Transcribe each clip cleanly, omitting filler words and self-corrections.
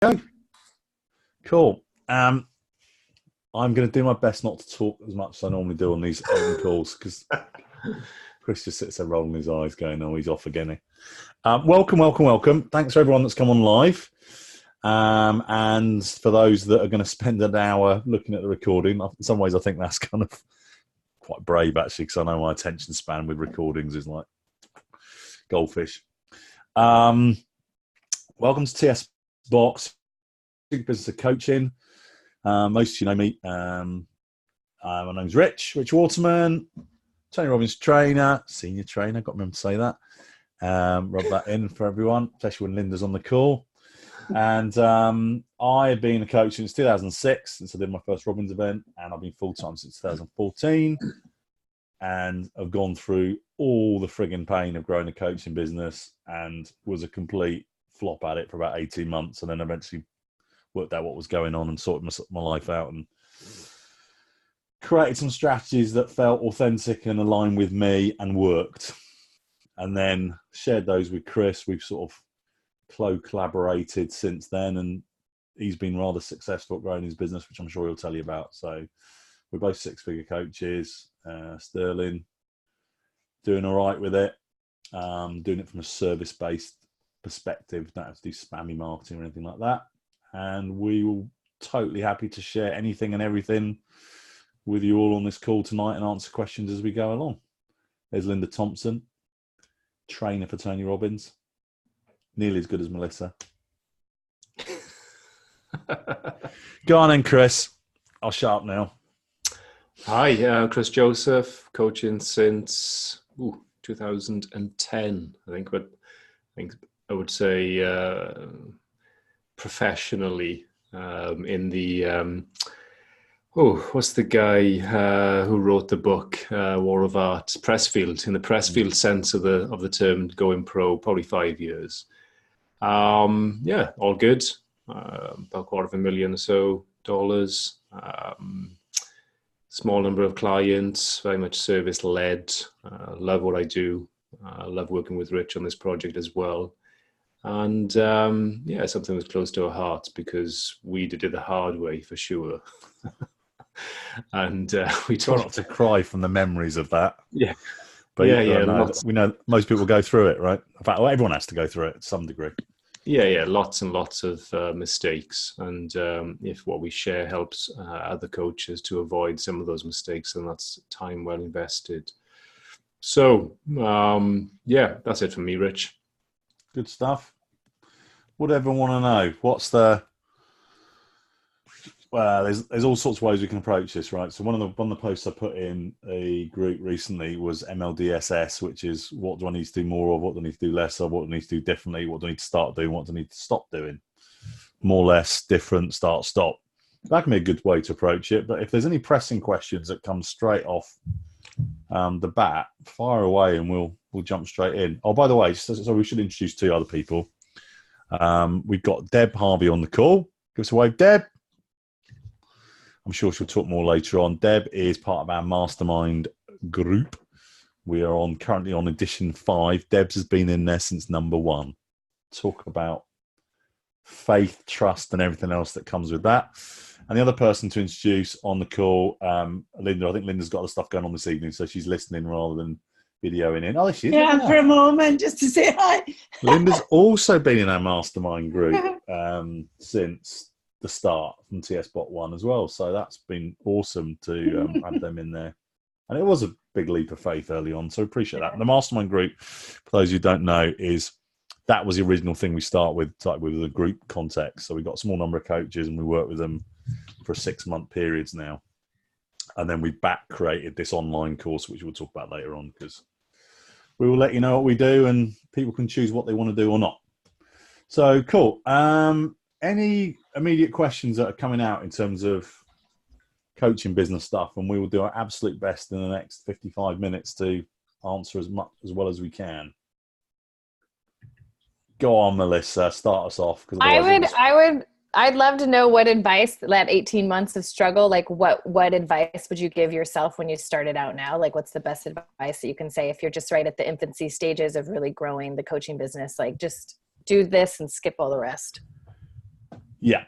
Go. Cool. I'm going to do my best not to talk as much as I normally do on these open calls because Chris just sits there rolling his eyes going, oh, he's off again. Welcome. Thanks for everyone that's come on live. And for those that are going to spend an hour looking at the recording, in some ways I think that's kind of quite brave actually, because I know my attention span with recordings is like goldfish. Welcome to tsboc, business of coaching. Most of you know me. My name's Rich Waterman, Tony Robbins trainer, senior trainer. Got to remember to say that. Rub that in for everyone, especially when Linda's on the call. And I have been a coach since 2006, since I did my first Robbins event, and I've been full-time since 2014, and I've gone through all the frigging pain of growing a coaching business and was a complete flop at it for about 18 months, and then eventually worked out what was going on and sorted my life out and created some strategies that felt authentic and aligned with me and worked, and then shared those with Chris. We've sort of collaborated since then, and he's been rather successful at growing his business, which I'm sure he'll tell you about. So we're both six-figure coaches. Sterling doing all right with it, doing it from a service-based perspective, don't have to do spammy marketing or anything like that, and we will totally happy to share anything and everything with you all on this call tonight and answer questions as we go along. There's Linda Thompson, trainer for Tony Robbins. Nearly as good as Melissa. Go on then, Chris. I'll shut up now. Hi, Chris Joseph, coaching since 2010, I think. But I think I would say professionally in the what's the guy who wrote the book War of Art? Pressfield, in the Pressfield sense of the term, going pro, probably 5 years. Yeah, all good. About $250,000 or so dollars. Small number of clients, very much service led. Love what I do. Love working with Rich on this project as well. And yeah, something was close to our hearts because we did it the hard way for sure. And we try not to cry from the memories of that. Yeah. But we know most people go through it, right? In fact, everyone has to go through it to some degree. Yeah, lots and lots of mistakes. And if what we share helps other coaches to avoid some of those mistakes, then that's time well invested. So, yeah, that's it for me, Rich. Good stuff. Would everyone want to know? What's the... Well, there's all sorts of ways we can approach this, right? So one of the posts I put in a group recently was MLDSS, which is what do I need to do more of, what do I need to do less of, what do I need to do differently, what do I need to start doing, what do I need to stop doing. More, less, different, start, stop. That can be a good way to approach it. But if there's any pressing questions that come straight off the bat, fire away and we'll jump straight in. Oh, by the way, so we should introduce two other people. We've got Deb Harvey on the call. Give us a wave, Deb. I'm sure she'll talk more later on. Deb is part of our mastermind group. We are currently on edition 5. Deb's has been in there since number 1. Talk about faith, trust, and everything else that comes with that. And the other person to introduce on the call, Linda. I think Linda's got other stuff going on this evening, so she's listening rather than videoing in. Oh, she is. Yeah, for a moment, just to say hi. Linda's also been in our mastermind group since the start from tsboc 1 as well, so that's been awesome to have them in there, and it was a big leap of faith early on, so appreciate that. And the mastermind group, for those who don't know, that was the original thing we start with, like with a group context. So we got a small number of coaches and we work with them for 6-month periods now, and then we back created this online course, which we'll talk about later on, because we will let you know what we do and people can choose what they want to do or not. So cool. Any immediate questions that are coming out in terms of coaching business stuff, and we will do our absolute best in the next 55 minutes to answer as well as we can. Go on, Melissa, start us off. I'd love to know what advice, that 18 months of struggle, like what advice would you give yourself when you started out now? Like what's the best advice that you can say if you're just right at the infancy stages of really growing the coaching business? Like just do this and skip all the rest. Yeah,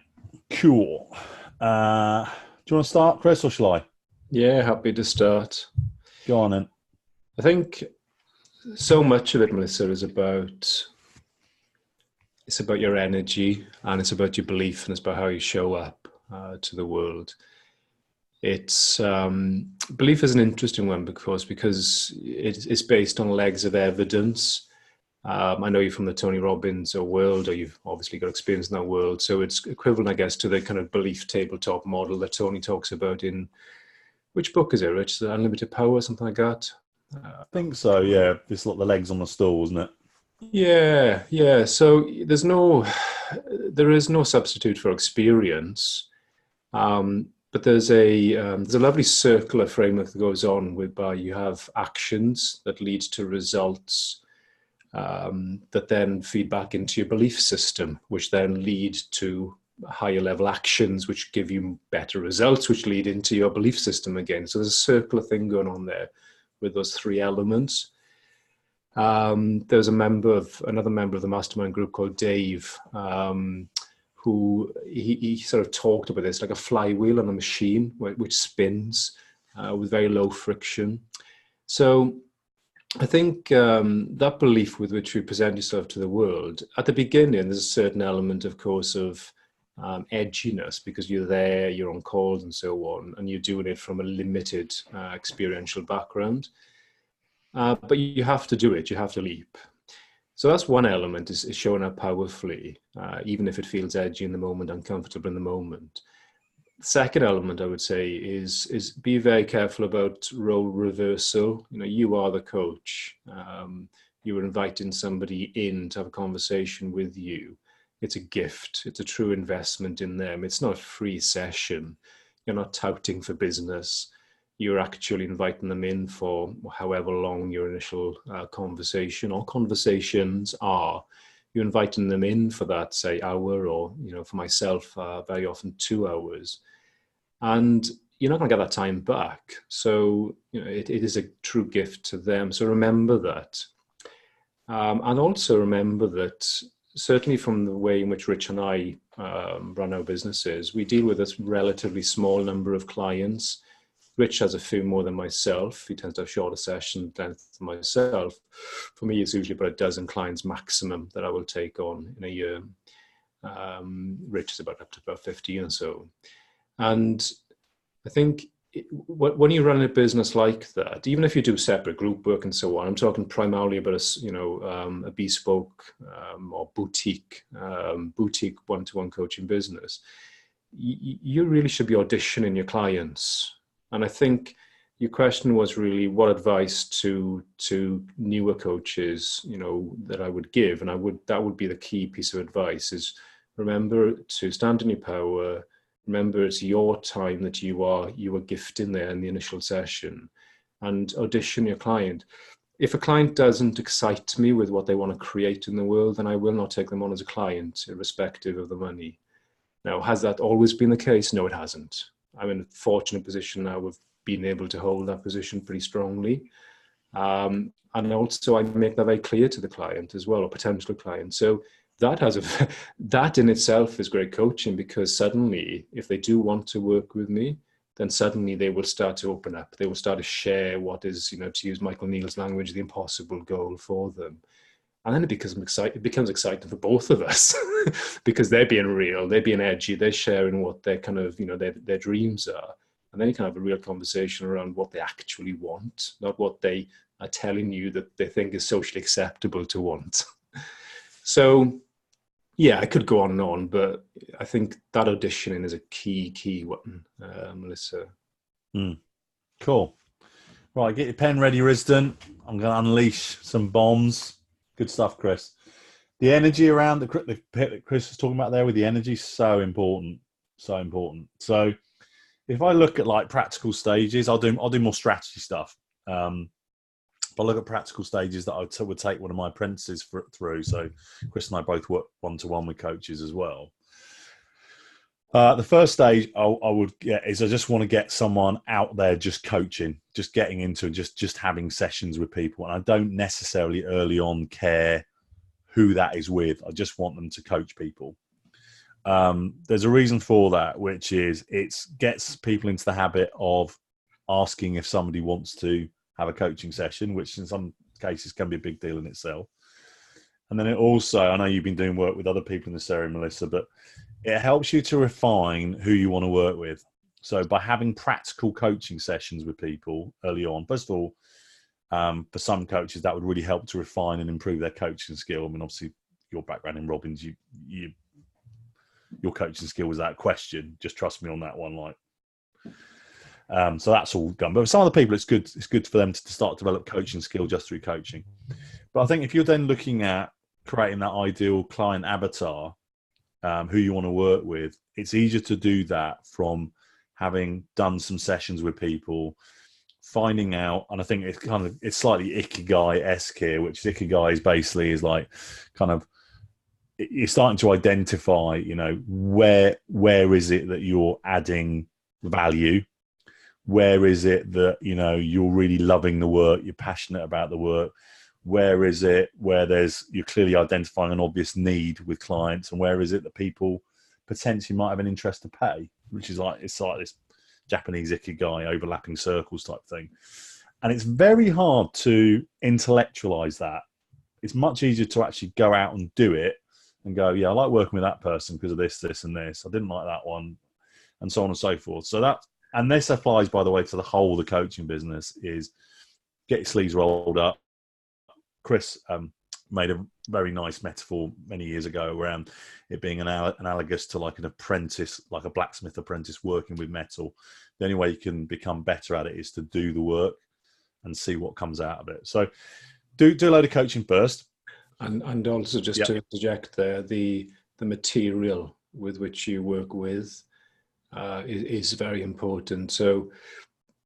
cool. Do you want to start, Chris, or shall I? Yeah, happy to start. Go on then. I think so much of it, Melissa, is about your energy, and it's about your belief, and it's about how you show up to the world. It's belief is an interesting one because it's based on legs of evidence. I know you're from the Tony Robbins world, or you've obviously got experience in that world. So it's equivalent, I guess, to the kind of belief tabletop model that Tony talks about in, which book is it, Rich? The Unlimited Power, something like that? I think so, yeah. It's like the legs on the stool, isn't it? Yeah. So there is no substitute for experience. But there's a lovely circular framework that goes on whereby you have actions that lead to results that then feed back into your belief system, which then lead to higher level actions, which give you better results, which lead into your belief system again. So there's a circular thing going on there with those three elements. There's another member of the mastermind group called Dave, who he sort of talked about this like a flywheel on a machine which spins with very low friction. So I think that belief with which you present yourself to the world, at the beginning, there's a certain element, of course, of edginess because you're there, you're on calls and so on, and you're doing it from a limited experiential background. But you have to do it, you have to leap. So that's one element, is showing up powerfully, even if it feels edgy in the moment, uncomfortable in the moment. Second element, I would say, is be very careful about role reversal. You are the coach. You are inviting somebody in to have a conversation with you. It's a gift. It's a true investment in them. It's not a free session. You're not touting for business. You're actually inviting them in for however long your initial conversation or conversations are. You're inviting them in for that, say, hour, or, for myself, very often 2 hours. And you're not going to get that time back. So, it is a true gift to them. So remember that. And also remember that certainly from the way in which Rich and I run our businesses, we deal with a relatively small number of clients. Rich has a few more than myself. He tends to have shorter session length than myself. For me, it's usually about a dozen clients maximum that I will take on in a year. Rich is up to about 15 or so. And I think when you run a business like that, even if you do separate group work and so on, I'm talking primarily about a bespoke or boutique one-to-one coaching business. You really should be auditioning your clients. And I think your question was really what advice to newer coaches, that I would give. And that would be the key piece of advice, is remember to stand in your power. Remember it's your time that you are gifting there in the initial session, and audition your client. If a client doesn't excite me with what they want to create in the world, then I will not take them on as a client, irrespective of the money. Now, has that always been the case? No, it hasn't. I'm in a fortunate position now of being able to hold that position pretty strongly. And also I make that very clear to the client as well, or potential client. So that in itself is great coaching, because suddenly if they do want to work with me, then suddenly they will start to open up. They will start to share what is, to use Michael Neal's language, the impossible goal for them. And then it becomes exciting for both of us because they're being real, they're being edgy, they're sharing what their kind of, their dreams are. And then you can have a real conversation around what they actually want, not what they are telling you that they think is socially acceptable to want. So, yeah, I could go on, but I think that auditioning is a key one, Melissa. Cool. Right, get your pen ready, Risdon. I'm going to unleash some bombs. Good stuff, Chris. The energy around the pit that Chris was talking about there with the energy, so important. So important. So if I look at like practical stages, I'll do more strategy stuff. If I look at practical stages that I would take one of my apprentices through. So Chris and I both work one-to-one with coaches as well. The first stage I would get is I just want to get someone out there just coaching, just getting into just having sessions with people. And I don't necessarily early on care who that is with. I just want them to coach people. There's a reason for that, which is it gets people into the habit of asking if somebody wants to have a coaching session, which in some cases can be a big deal in itself. And then it also, I know you've been doing work with other people in this area, Melissa, but it helps you to refine who you want to work with. So by having practical coaching sessions with people early on, first of all, for some coaches, that would really help to refine and improve their coaching skill. I mean, obviously, your background in Robbins, your coaching skill was that question. Just trust me on that one. So that's all done. But for some other people, it's good for them to start to develop coaching skill just through coaching. But I think if you're then looking at creating that ideal client avatar, who you want to work with, it's easier to do that from having done some sessions with people, finding out. And I think it's slightly Ikigai-esque here, which Ikigai is like kind of, you're starting to identify, where is it that you're adding value? Where is it that, you're really loving the work, you're passionate about the work? Where is it where you're clearly identifying an obvious need with clients, and where is it that people potentially might have an interest to pay, which is it's like this Japanese Ikigai overlapping circles type thing. And it's very hard to intellectualize that. It's much easier to actually go out and do it and go, yeah, I like working with that person because of this, this, and this. I didn't like that one, and so on and so forth. So and this applies, by the way, to the whole of the coaching business, is get your sleeves rolled up. Chris made a very nice metaphor many years ago around it being analogous to like an apprentice, like a blacksmith apprentice working with metal. The only way you can become better at it is to do the work and see what comes out of it. So do a load of coaching first. And also just to interject there, the material with which you work with is very important. So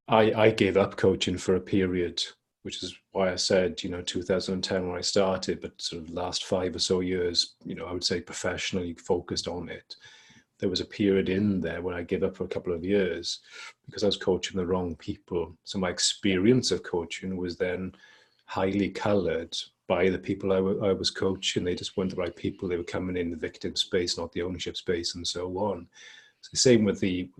I gave up coaching for a period, which is why I said, 2010 when I started, but sort of last 5 or so years, I would say professionally focused on it. There was a period in there when I gave up for a couple of years because I was coaching the wrong people. So my experience of coaching was then highly colored by the people I was coaching. They just weren't the right people. They were coming in the victim space, not the ownership space, and so on. So the same with the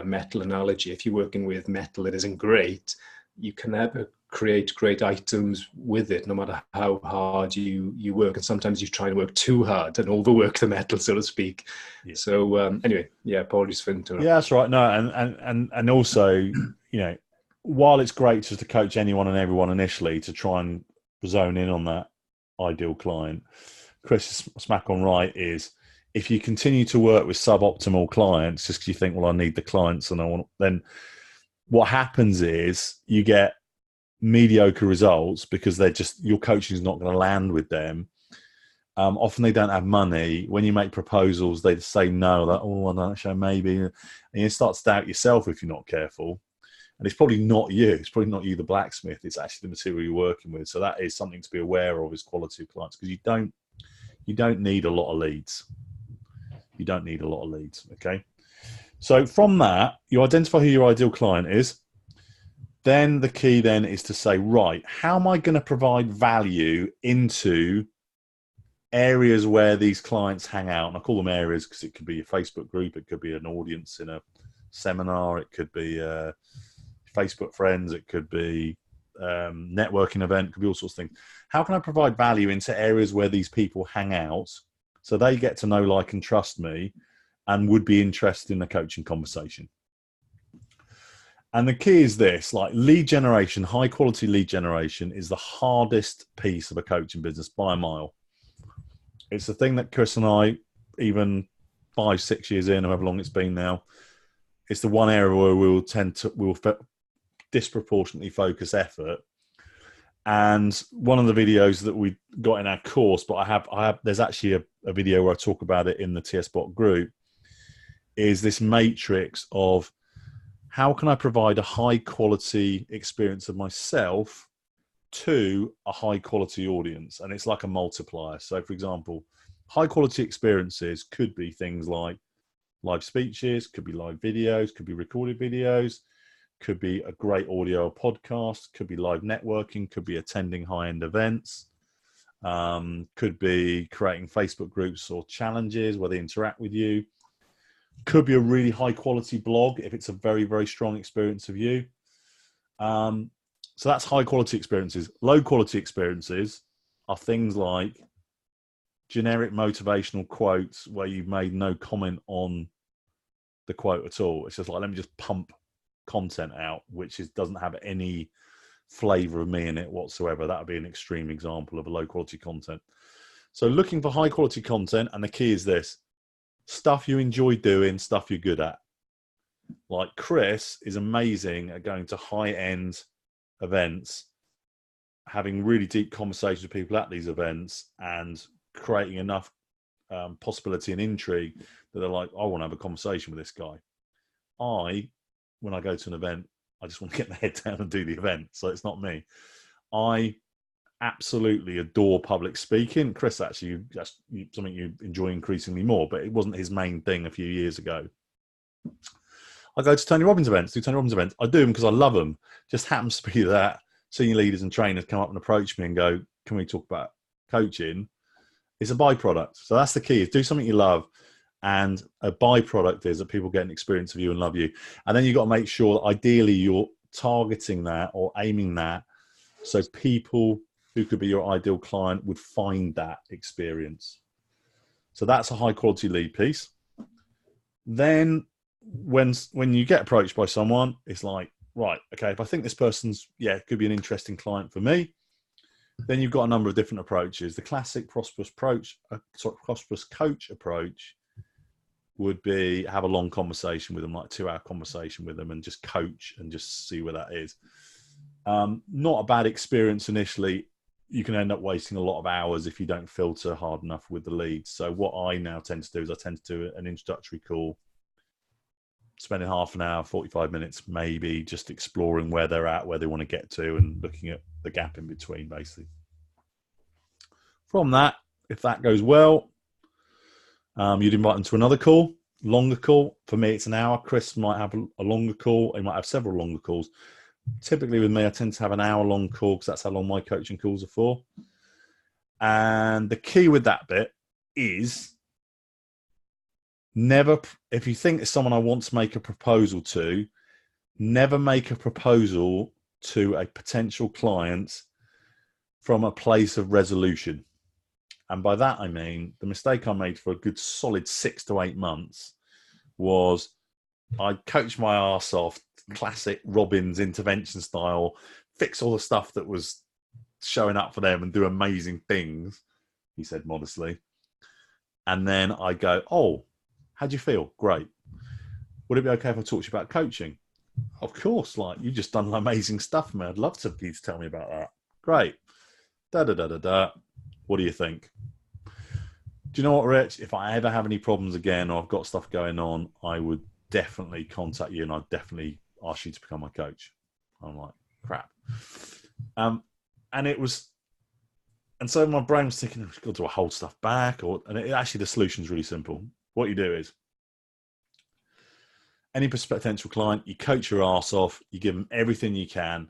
metal analogy. If you're working with metal that isn't great, you can never create great items with it, no matter how hard you work. And sometimes you try and work too hard and overwork the metal, so to speak. Yeah. So anyway, apologies for interrupting. Yeah, that's right. No, and also, while it's great just to coach anyone and everyone initially to try and zone in on that ideal client, Chris' smack on right is, if you continue to work with suboptimal clients just because you think, well, I need the clients and I want, then what happens is you get mediocre results because your coaching is not going to land with them. Often they don't have money. When you make proposals, they say no, like, oh, I don't know, maybe. And you start to doubt yourself if you're not careful. And it's probably not you. It's probably not you, the blacksmith. It's actually the material you're working with. So that is something to be aware of, is quality of clients, because you don't need a lot of leads. You don't need a lot of leads, okay? So from that, you identify who your ideal client is. Then the key then is to say, right, how am I going to provide value into areas where these clients hang out? And I call them areas because it could be a Facebook group, it could be an audience in a seminar, it could be Facebook friends, it could be networking event, it could be all sorts of things. How can I provide value into areas where these people hang out so they get to know, like, and trust me and would be interested in a coaching conversation? And the key is this, like, lead generation, high quality lead generation is the hardest piece of a coaching business by a mile. It's the thing that Chris and I, even 5-6 years in, however long it's been now, it's the one area where we'll disproportionately focus effort. And one of the videos that we got in our course, but I have there's actually a video where I talk about it in the tsboc group, is this matrix of how can I provide a high quality experience of myself to a high quality audience? And it's like a multiplier. So for example, high quality experiences could be things like live speeches, could be live videos, could be recorded videos, could be a great audio podcast, could be live networking, could be attending high-end events. Could be creating Facebook groups or challenges where they interact with you. Could be a really high quality blog if it's a very, very strong experience of you. So that's high quality experiences. Low quality experiences are things like generic motivational quotes where you've made no comment on the quote at all. It's just like, let me just pump content out, which doesn't have any flavor of me in it whatsoever. That would be an extreme example of a low quality content. So looking for high quality content, and the key is this: stuff you enjoy doing, stuff you're good at. Like Chris is amazing at going to high end events, having really deep conversations with people at these events, and creating enough possibility and intrigue that they're like, I want to have a conversation with this guy. When I go to an event, I just want to get my head down and do the event. So it's not me. I absolutely adore public speaking. Chris, actually, that's something you enjoy increasingly more, but it wasn't his main thing a few years ago. I go to Tony Robbins events, do Tony Robbins events. I do them because I love them. Just happens to be that senior leaders and trainers come up and approach me and go, can we talk about coaching? It's a byproduct. So that's the key, is do something you love. And a byproduct is that people get an experience of you and love you. And then you've got to make sure that ideally you're targeting that or aiming that so people who could be your ideal client would find that experience. So that's a high quality lead piece. Then when you get approached by someone, it's like, right, okay, if I think this person's, could be an interesting client for me, then you've got a number of different approaches. The classic prosperous coach approach would be have a long conversation with them, like 2-hour conversation with them, and just coach and just see where that is. Not a bad experience initially. You can end up wasting a lot of hours if you don't filter hard enough with the leads. So what I now tend to do is I tend to do an introductory call, spending half an hour, 45 minutes, maybe just exploring where they're at, where they want to get to, and looking at the gap in between, basically. From that, if that goes well, you'd invite them to another call, longer call. For me, it's an hour. Chris might have a longer call. He might have several longer calls. Typically with me, I tend to have an hour-long call because that's how long my coaching calls are for. And the key with that bit is never, if you think it's someone I want to make a proposal to, never make a proposal to a potential client from a place of resolution. And by that, I mean, the mistake I made for a good solid 6 to 8 months was I coached my arse off, classic Robbins intervention style, fix all the stuff that was showing up for them and do amazing things, he said modestly. And then I go, oh, how do you feel? Great. Would it be okay if I talk to you about coaching? Of course, like, you've just done amazing stuff, man. I'd love to you to tell me about that. Great. Da-da-da-da-da. What do you think? Do you know what, Rich? If I ever have any problems again or I've got stuff going on, I would definitely contact you and I'd definitely ask you to become my coach. I'm like, crap. And so my brain was thinking, I've got to hold stuff back. Actually, the solution's really simple. What you do is, any potential client, you coach your arse off, you give them everything you can,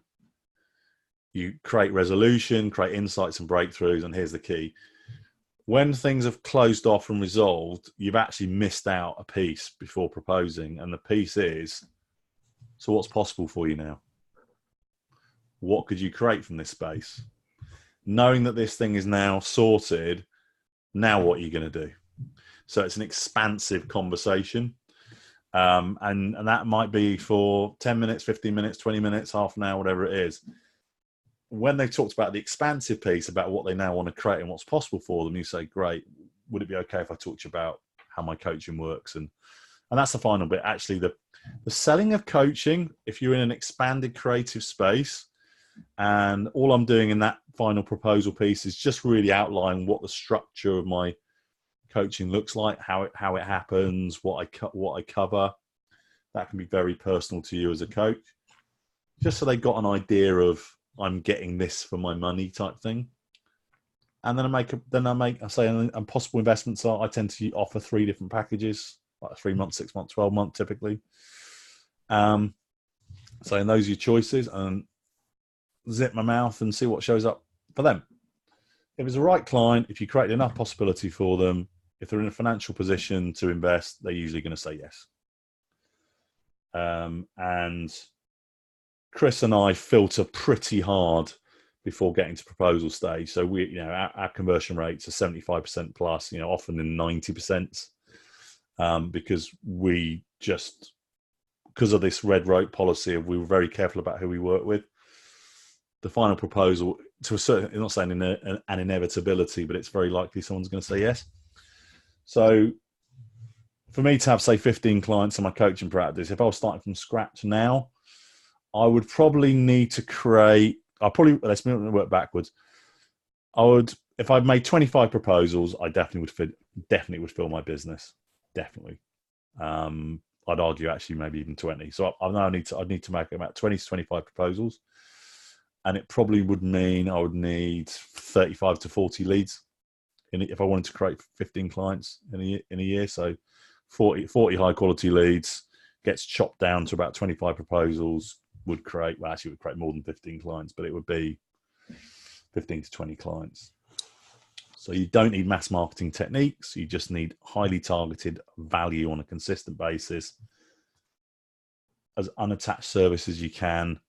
you create resolution, create insights and breakthroughs, and here's the key. When things have closed off and resolved, you've actually missed out a piece before proposing, and the piece is, so what's possible for you now? What could you create from this space? Knowing that this thing is now sorted, now what are you going to do? So it's an expansive conversation. And that might be for 10 minutes, 15 minutes, 20 minutes, half an hour, whatever it is. When they've talked about the expansive piece about what they now want to create and what's possible for them, you say, great, would it be okay if I talk to you about how my coaching works? And that's the final bit. Actually, the selling of coaching, if you're in an expanded creative space, and all I'm doing in that final proposal piece is just really outline what the structure of my coaching looks like, how it happens, what I cover. That can be very personal to you as a coach, just so they got an idea of I'm getting this for my money type thing. And then I say, and possible investments are, I tend to offer 3 different packages, like 3 months, 6 months, 12 months typically. So those are your choices, and zip my mouth and see what shows up for them. if it's the right client, if you create enough possibility for them, if they're in a financial position to invest, they're usually going to say yes. And Chris and I filter pretty hard before getting to proposal stage. So our conversion rates are 75% plus, often in 90%, because because of this red rope policy, we were very careful about who we work with. The final proposal, to a certain, I'm not saying an inevitability, but it's very likely someone's going to say yes. So for me to have, say, 15 clients in my coaching practice, if I was starting from scratch now, I would probably need to let's work backwards. If I'd made 25 proposals, I definitely would fill my business. Definitely. I'd argue actually maybe even 20. So I'd need to make about 20 to 25 proposals. And it probably would mean I would need 35 to 40 leads if I wanted to create 15 clients in a year. So 40 high quality leads gets chopped down to about 25 proposals would create more than 15 clients, but it would be 15 to 20 clients. So you don't need mass marketing techniques. You just need highly targeted value on a consistent basis, as unattached service as you can,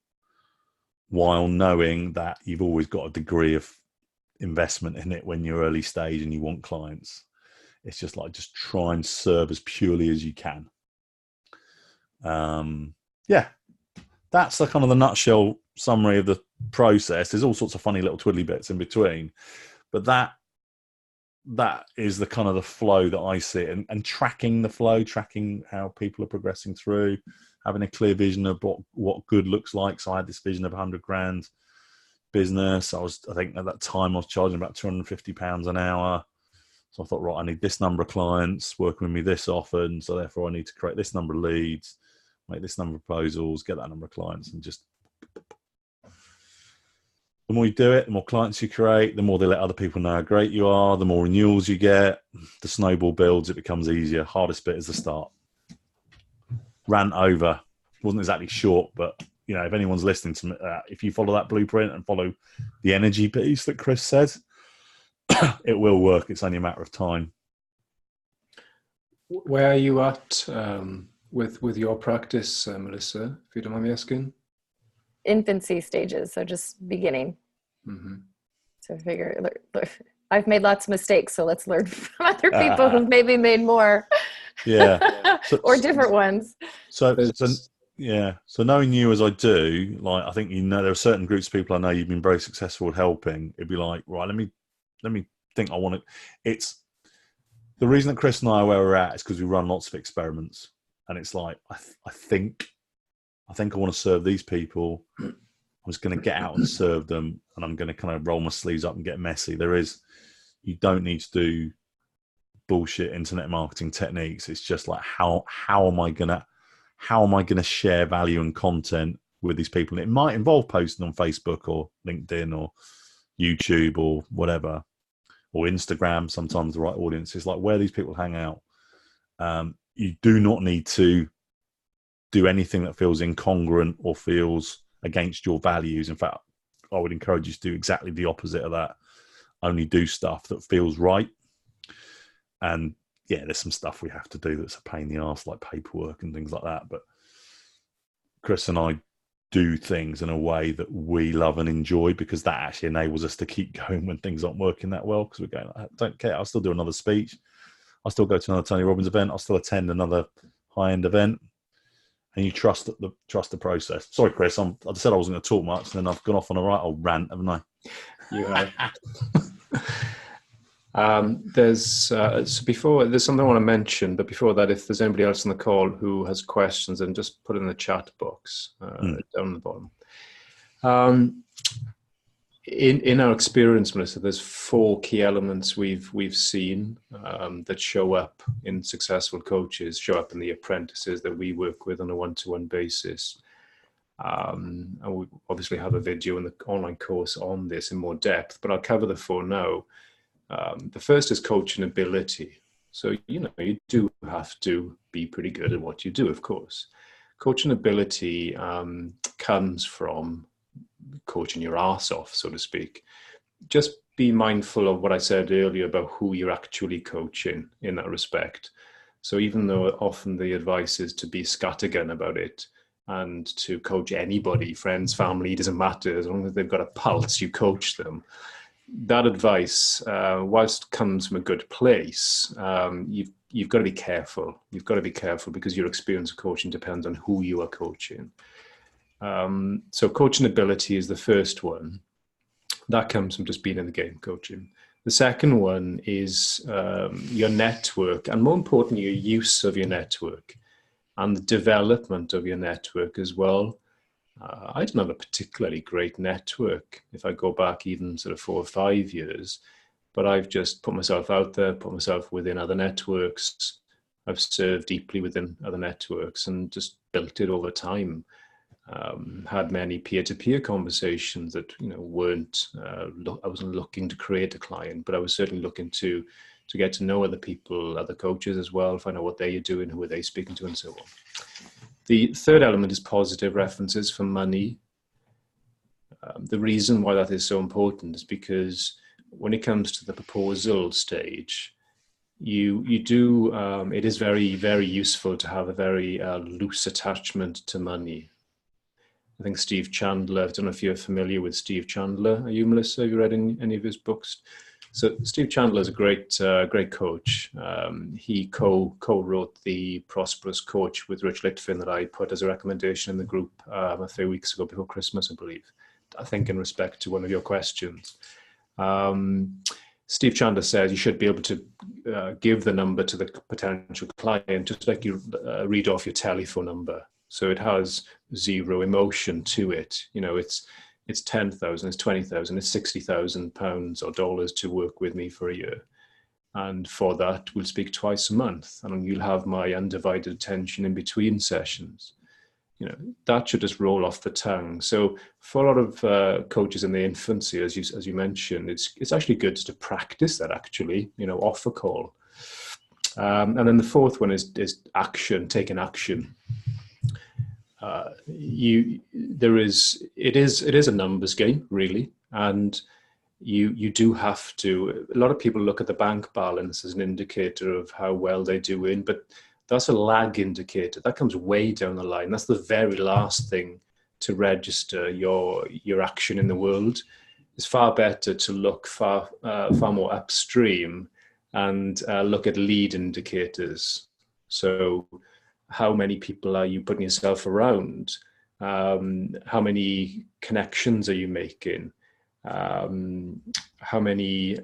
while knowing that you've always got a degree of investment in it when you're early stage and you want clients. It's just try and serve as purely as you can. That's the kind of the nutshell summary of the process. There's all sorts of funny little twiddly bits in between, but that is the kind of the flow that I see, and tracking the flow, tracking how people are progressing through, having a clear vision of what good looks like. So I had this vision of $100,000 business. I think at that time I was charging about £250 an hour. So I thought, right, I need this number of clients working with me this often. So therefore I need to create this number of leads, make this number of proposals, get that number of clients, and just the more you do it, the more clients you create, the more they let other people know how great you are, the more renewals you get, the snowball builds, it becomes easier. Hardest bit is the start. Rant over. Wasn't exactly short, but if anyone's listening to me, if you follow that blueprint and follow the energy piece that Chris said, it will work. It's only a matter of time. Where are you at with your practice, Melissa, if you don't mind me asking? Infancy stages, so just beginning. Mm-hmm. So I figure, look, I've made lots of mistakes, so let's learn from other people who've maybe made more. Yeah. Or different ones. So knowing you as I do, I think there are certain groups of people I know you've been very successful at helping. It'd be like, right, let me think. I want to. It's the reason that Chris and I are where we're at is because we run lots of experiments, and it's like I think I want to serve these people. I'm just going to get out and serve them, and I'm going to kind of roll my sleeves up and get messy. You don't need to do bullshit internet marketing techniques. It's just like how am I gonna share value and content with these people? And it might involve posting on Facebook or LinkedIn or YouTube or whatever, or Instagram. Sometimes the right audience is like where these people hang out. You do not need to do anything that feels incongruent or feels against your values. In fact, I would encourage you to do exactly the opposite of that. Only do stuff that feels right. And yeah, there's some stuff we have to do that's a pain in the arse, like paperwork and things like that. But Chris and I do things in a way that we love and enjoy, because that actually enables us to keep going when things aren't working that well. Because we're going, I don't care. I'll still do another speech. I'll still go to another Tony Robbins event. I'll still attend another high-end event. And you trust the process. Sorry, Chris. I said I wasn't going to talk much, and then I've gone off on a right old rant, haven't I? You have. There's something I want to mention, but before that, if there's anybody else on the call who has questions, then just put it in the chat box down the bottom. In our experience, Melissa, there's 4 key elements we've seen that show up in successful coaches, show up in the apprentices that we work with on a one-to-one basis. And we obviously have a video in the online course on this in more depth, but I'll cover the 4 now. The first is coaching ability. So, you do have to be pretty good at what you do, of course. Coaching ability comes from coaching your ass off, so to speak. Just be mindful of what I said earlier about who you're actually coaching in that respect. So even though often the advice is to be scattergun about it and to coach anybody, friends, family, doesn't matter, as long as they've got a pulse, you coach them. That advice, whilst comes from a good place, you've got to be careful. You've got to be careful because your experience of coaching depends on who you are coaching. So coaching ability is the first one. That comes from just being in the game coaching. The second one is your network, and more importantly, your use of your network and the development of your network as well. I don't have a particularly great network if I go back even sort of 4 or 5 years, but I've just put myself out there, put myself within other networks. I've served deeply within other networks and just built it over time. Had many peer-to-peer conversations that weren't. I wasn't looking to create a client, but I was certainly looking to get to know other people, other coaches as well, find out what they are doing, who are they speaking to, and so on. The third element is positive references for money. The reason why that is so important is because when it comes to the proposal stage, you do. It is very, very useful to have a very loose attachment to money. I think Steve Chandler, I don't know if you're familiar with Steve Chandler. Are you, Melissa? Have you read any of his books? So Steve Chandler is a great coach. He co-wrote The Prosperous Coach with Rich Litvin that I put as a recommendation in the group a few weeks ago before Christmas, I believe. I think in respect to one of your questions. Steve Chandler says you should be able to give the number to the potential client just like you read off your telephone number. So it has zero emotion to it. It's 10,000, it's 20,000, it's 60,000 pounds or dollars to work with me for a year. And for that, we'll speak twice a month and you'll have my undivided attention in between sessions. That should just roll off the tongue. So for a lot of coaches in the infancy, as you mentioned, it's actually good to practice that actually, off a call. And then the fourth one is action, taking action. It is a numbers game really, and you do have to. A lot of people look at the bank balance as an indicator of how well they're doing, but that's a lag indicator. That comes way down the line. That's the very last thing to register your action in the world. It's far better to look far more upstream and look at lead indicators. So how many people are you putting yourself around? How many connections are you making? How many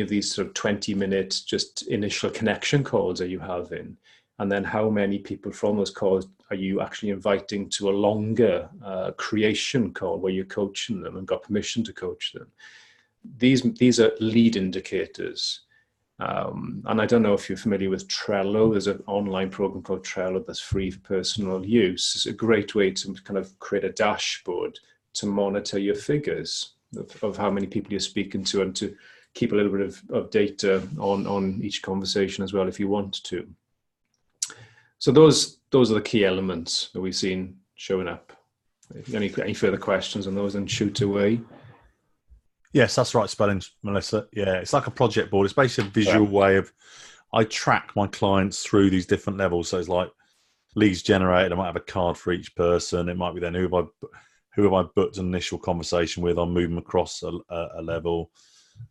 of these sort of 20-minute just initial connection calls are you having? And then how many people from those calls are you actually inviting to a longer creation call where you're coaching them and got permission to coach them? These are lead indicators. And I don't know if you're familiar with Trello. There's an online program called Trello that's free for personal use. It's a great way to kind of create a dashboard to monitor your figures of how many people you're speaking to and to keep a little bit of data on each conversation as well if you want to. So those are the key elements that we've seen showing up. Any further questions on those, then shoot away. Yes, that's right spelling, Melissa. Yeah, it's like a project board. It's basically a visual way of, I track my clients through these different levels. So it's like leads generated. I might have a card for each person. It might be then who have I booked an initial conversation with. I'll move them across a level.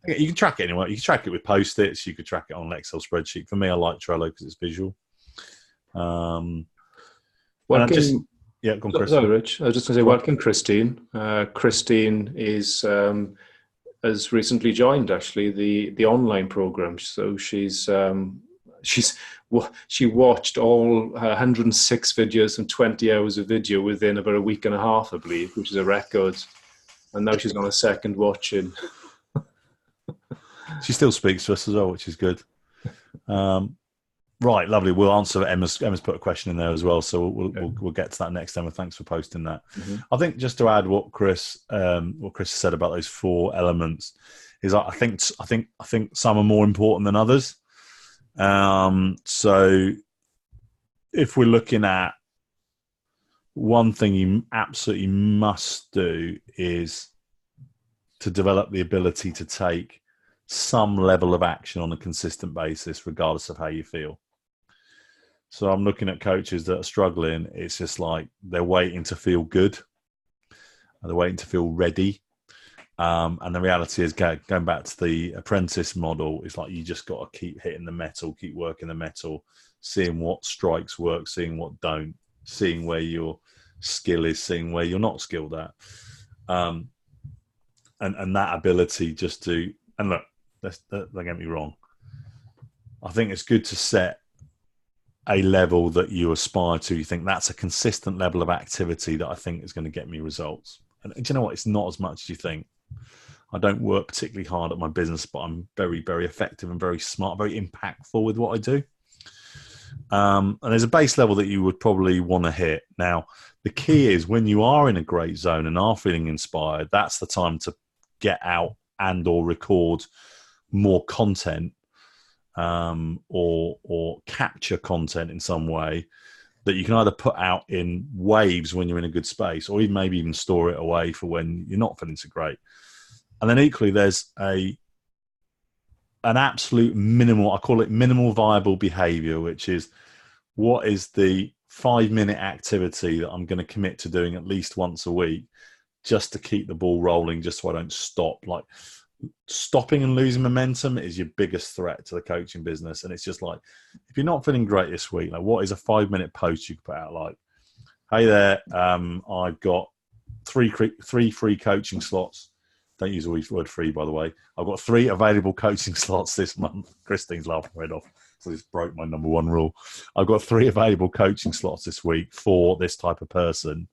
You can track it anyway. You can track it with Post-its. You could track it on an Excel spreadsheet. For me, I like Trello because it's visual. Yeah, go on, Chris. Sorry, Rich. I was just going to say, welcome, Christine. Christine has recently joined actually the online program. So she watched all 106 videos and 20 hours of video within about a week and a half, I believe, which is a record. And now she's on a second watching. She still speaks to us as well, which is good. Right, lovely. We'll answer. Emma's put a question in there as well, so we'll get to that next. Emma, thanks for posting that. Mm-hmm. I think just to add what Chris said about those 4 elements is I think some are more important than others. So if we're looking at one thing you absolutely must do is to develop the ability to take some level of action on a consistent basis, regardless of how you feel. So I'm looking at coaches that are struggling. It's just like they're waiting to feel good, and they're waiting to feel ready. And the reality is, going back to the apprentice model, it's like you just got to keep hitting the metal, keep working the metal, seeing what strikes work, seeing what don't, seeing where your skill is, seeing where you're not skilled at. And that ability just to, and look, don't get me wrong, I think it's good to set a level that you aspire to. You think that's a consistent level of activity that I think is going to get me results. And do you know what? It's not as much as you think. I don't work particularly hard at my business, but I'm very, very effective and very smart, very impactful with what I do. And there's a base level that you would probably want to hit. Now, the key is when you are in a great zone and are feeling inspired, that's the time to get out and or record more content, or capture content in some way that you can either put out in waves when you're in a good space, or even maybe even store it away for when you're not feeling so great. And then equally, there's an absolute minimal, I call it minimal viable behavior, which is what is the 5-minute activity that I'm going to commit to doing at least once a week just to keep the ball rolling, just so I don't stop. Like, stopping and losing momentum is your biggest threat to the coaching business. And it's just like, if you're not feeling great this week, like, what is a 5-minute post you could put out? Like, hey there, I've got three free coaching slots. Don't use the word free, by the way. I've got 3 available coaching slots this month. Christine's laughing my head off, so this broke my number 1 rule. I've got 3 available coaching slots this week for this type of person,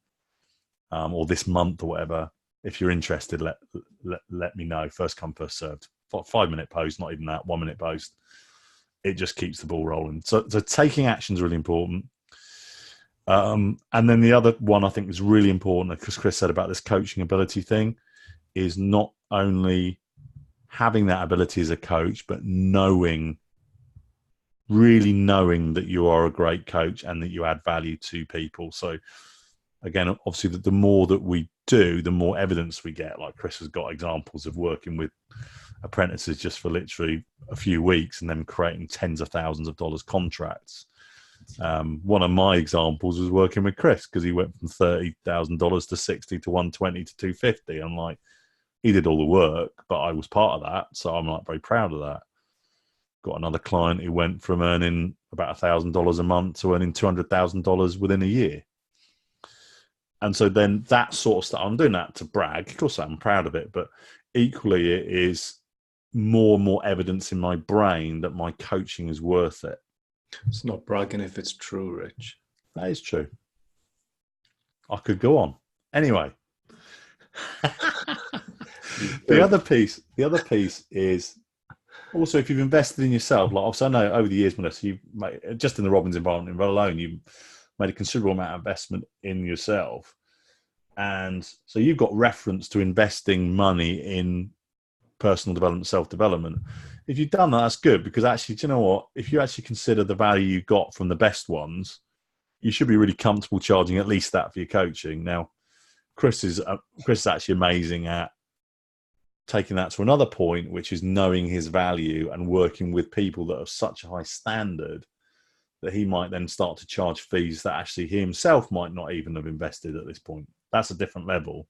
or this month or whatever. If you're interested, let me know. First come, first served. 5-minute post, not even that, 1-minute post. It just keeps the ball rolling. So taking action is really important. And then the other one I think is really important, because Chris said about this coaching ability thing, is not only having that ability as a coach, but really knowing that you are a great coach and that you add value to people. So again, obviously, the more that we do, the more evidence we get. Like Chris has got examples of working with apprentices just for literally a few weeks and then creating tens of thousands of dollars contracts. One of my examples was working with Chris, because he went from $30,000 to 60 to 120 to 250. I'm like, he did all the work, but I was part of that. So I'm like very proud of that. Got another client who went from earning about $1,000 a month to earning $200,000 within a year. And so then that sort of stuff, I'm doing that to brag. Of course, I'm proud of it, but equally it is more and more evidence in my brain that my coaching is worth it. It's not bragging if it's true, Rich. That is true. I could go on. Anyway. The other piece is also, if you've invested in yourself, like obviously I know over the years, Melissa, you've made, just in the Robbins environment alone, you've made a considerable amount of investment in yourself. And so you've got reference to investing money in personal development, self-development. If you've done that, that's good, because actually, do you know what? If you actually consider the value you got from the best ones, you should be really comfortable charging at least that for your coaching. Now, Chris is actually amazing at taking that to another point, which is knowing his value and working with people that have such a high standard that he might then start to charge fees that actually he himself might not even have invested at this point. That's a different level.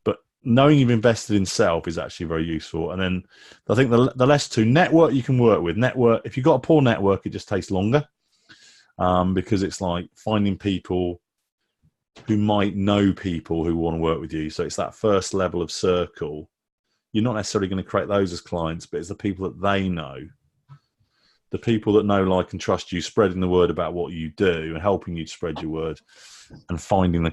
But knowing you've invested in self is actually very useful. And then I think the less to network you can work with. Network, if you've got a poor network, it just takes longer, because it's like finding people who might know people who want to work with you. So it's that first level of circle. You're not necessarily going to create those as clients, but it's the people that they know. The people that know, like, and trust you, spreading the word about what you do and helping you to spread your word, and finding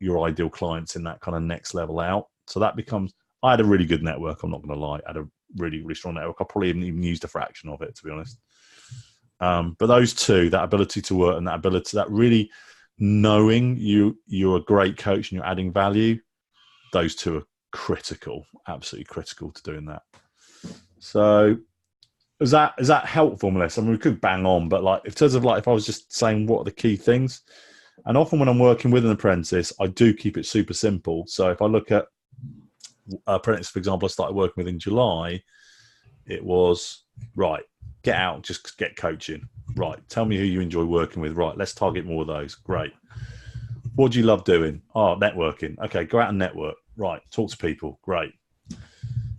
your ideal clients in that kind of next level out. So that becomes, I had a really good network. I'm not going to lie. I had a really, really strong network. I probably haven't even used a fraction of it, to be honest. But those two, that ability to work and that really knowing you're a great coach and you're adding value, those two are critical, absolutely critical to doing that. So is that helpful, Melissa? I mean, we could bang on, but like in terms of like, if I was just saying what are the key things, and often when I'm working with an apprentice, I do keep it super simple. So if I look at apprentice, for example, I started working with in July, it was, right, get out, just get coaching. Right, tell me who you enjoy working with. Right, let's target more of those. Great. What do you love doing? Oh, networking. Okay, go out and network. Right, talk to people. Great.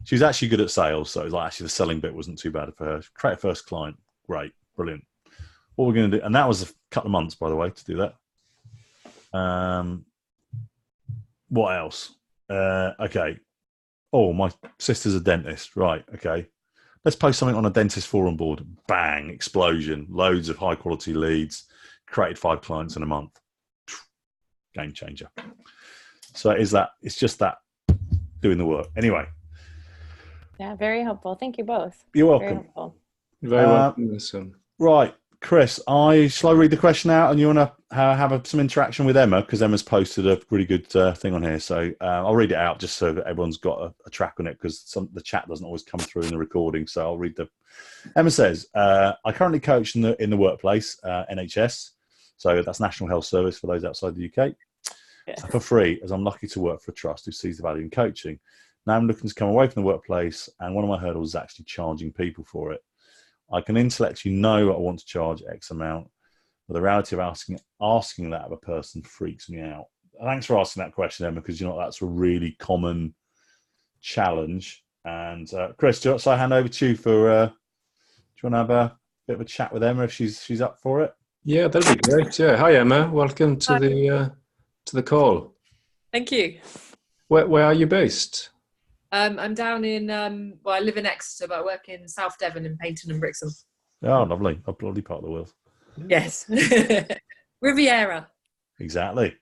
She was actually good at sales, so it was like actually the selling bit wasn't too bad for her. Create a first client. Great, brilliant. What we're going to do, and that was a couple of months, by the way, to do that. What else? Okay. Oh, my sister's a dentist. Right, okay. Let's post something on a dentist forum board. Bang, explosion. Loads of high quality leads. Created 5 clients in a month. Game changer. So it's just that doing the work. Anyway. Yeah, very helpful. Thank you both. You're welcome. Very helpful. Very welcome. Listen. Right, Chris, shall I read the question out and you want to have some interaction with Emma, because Emma's posted a really good thing on here. So I'll read it out just so that everyone's got a track on it, because the chat doesn't always come through in the recording. So I'll read Emma says, I currently coach in the workplace, NHS. So that's National Health Service for those outside the UK. Yeah. For free, as I'm lucky to work for a trust who sees the value in coaching. Now I'm looking to come away from the workplace, and one of my hurdles is actually charging people for it. I can intellectually know I want to charge X amount, but the reality of asking that of a person freaks me out. Thanks for asking that question, Emma, because that's a really common challenge. And Chris, so I hand over to you for. Do you want to have a bit of a chat with Emma if she's up for it? Yeah, that'd be great. Yeah, hi Emma, welcome to the call. Thank you. Where are you based? I'm down in, I live in Exeter, but I work in South Devon in Paignton and Brixham. Oh, lovely. A lovely part of the world. Yes. Riviera. Exactly.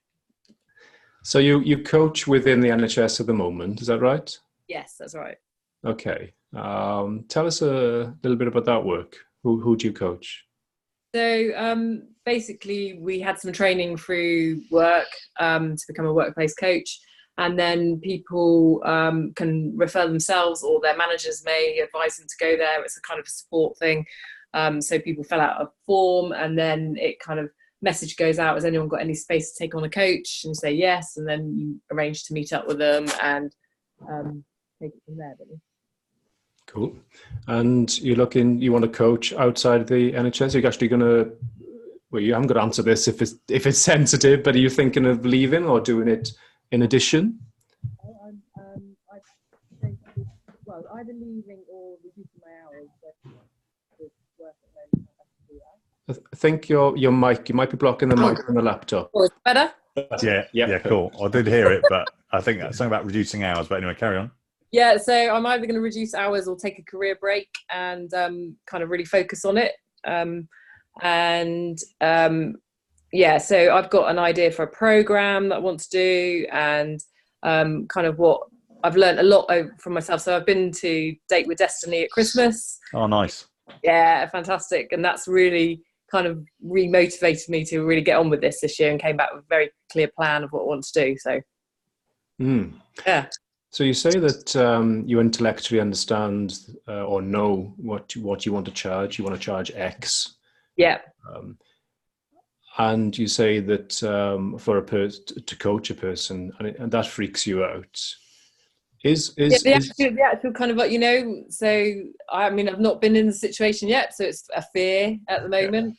So you coach within the NHS at the moment, is that right? Yes, that's right. Okay. Tell us a little bit about that work. Who do you coach? So basically we had some training through work to become a workplace coach. And then people can refer themselves, or their managers may advise them to go there. It's a kind of a support thing. So people fill out a form, and then it kind of message goes out, has anyone got any space to take on a coach? And say yes, and then you arrange to meet up with them and take it from there. Really. Cool. And you want to coach outside the NHS? You're actually going to, well, you haven't got to answer this if it's sensitive, but are you thinking of leaving or doing it in addition? Well, either leaving or reducing my hours. I think your mic, you might be blocking the mic on the laptop. Oh, it's better? Yeah, cool. I did hear it, but I think that's something about reducing hours. But anyway, carry on. Yeah, so I'm either going to reduce hours or take a career break and kind of really focus on it. Yeah, so I've got an idea for a program that I want to do, and kind of what I've learned a lot from myself. So I've been to Date with Destiny at Christmas. Oh, nice. Yeah, fantastic. And that's really kind of re-motivated me to really get on with this year, and came back with a very clear plan of what I want to do. So, yeah. So you say that you intellectually understand or know what you want to charge. You want to charge X. Yeah. And you say that for a person to coach a person, and that freaks you out. The actual kind of like, so I mean, I've not been in the situation yet, so it's a fear at the moment.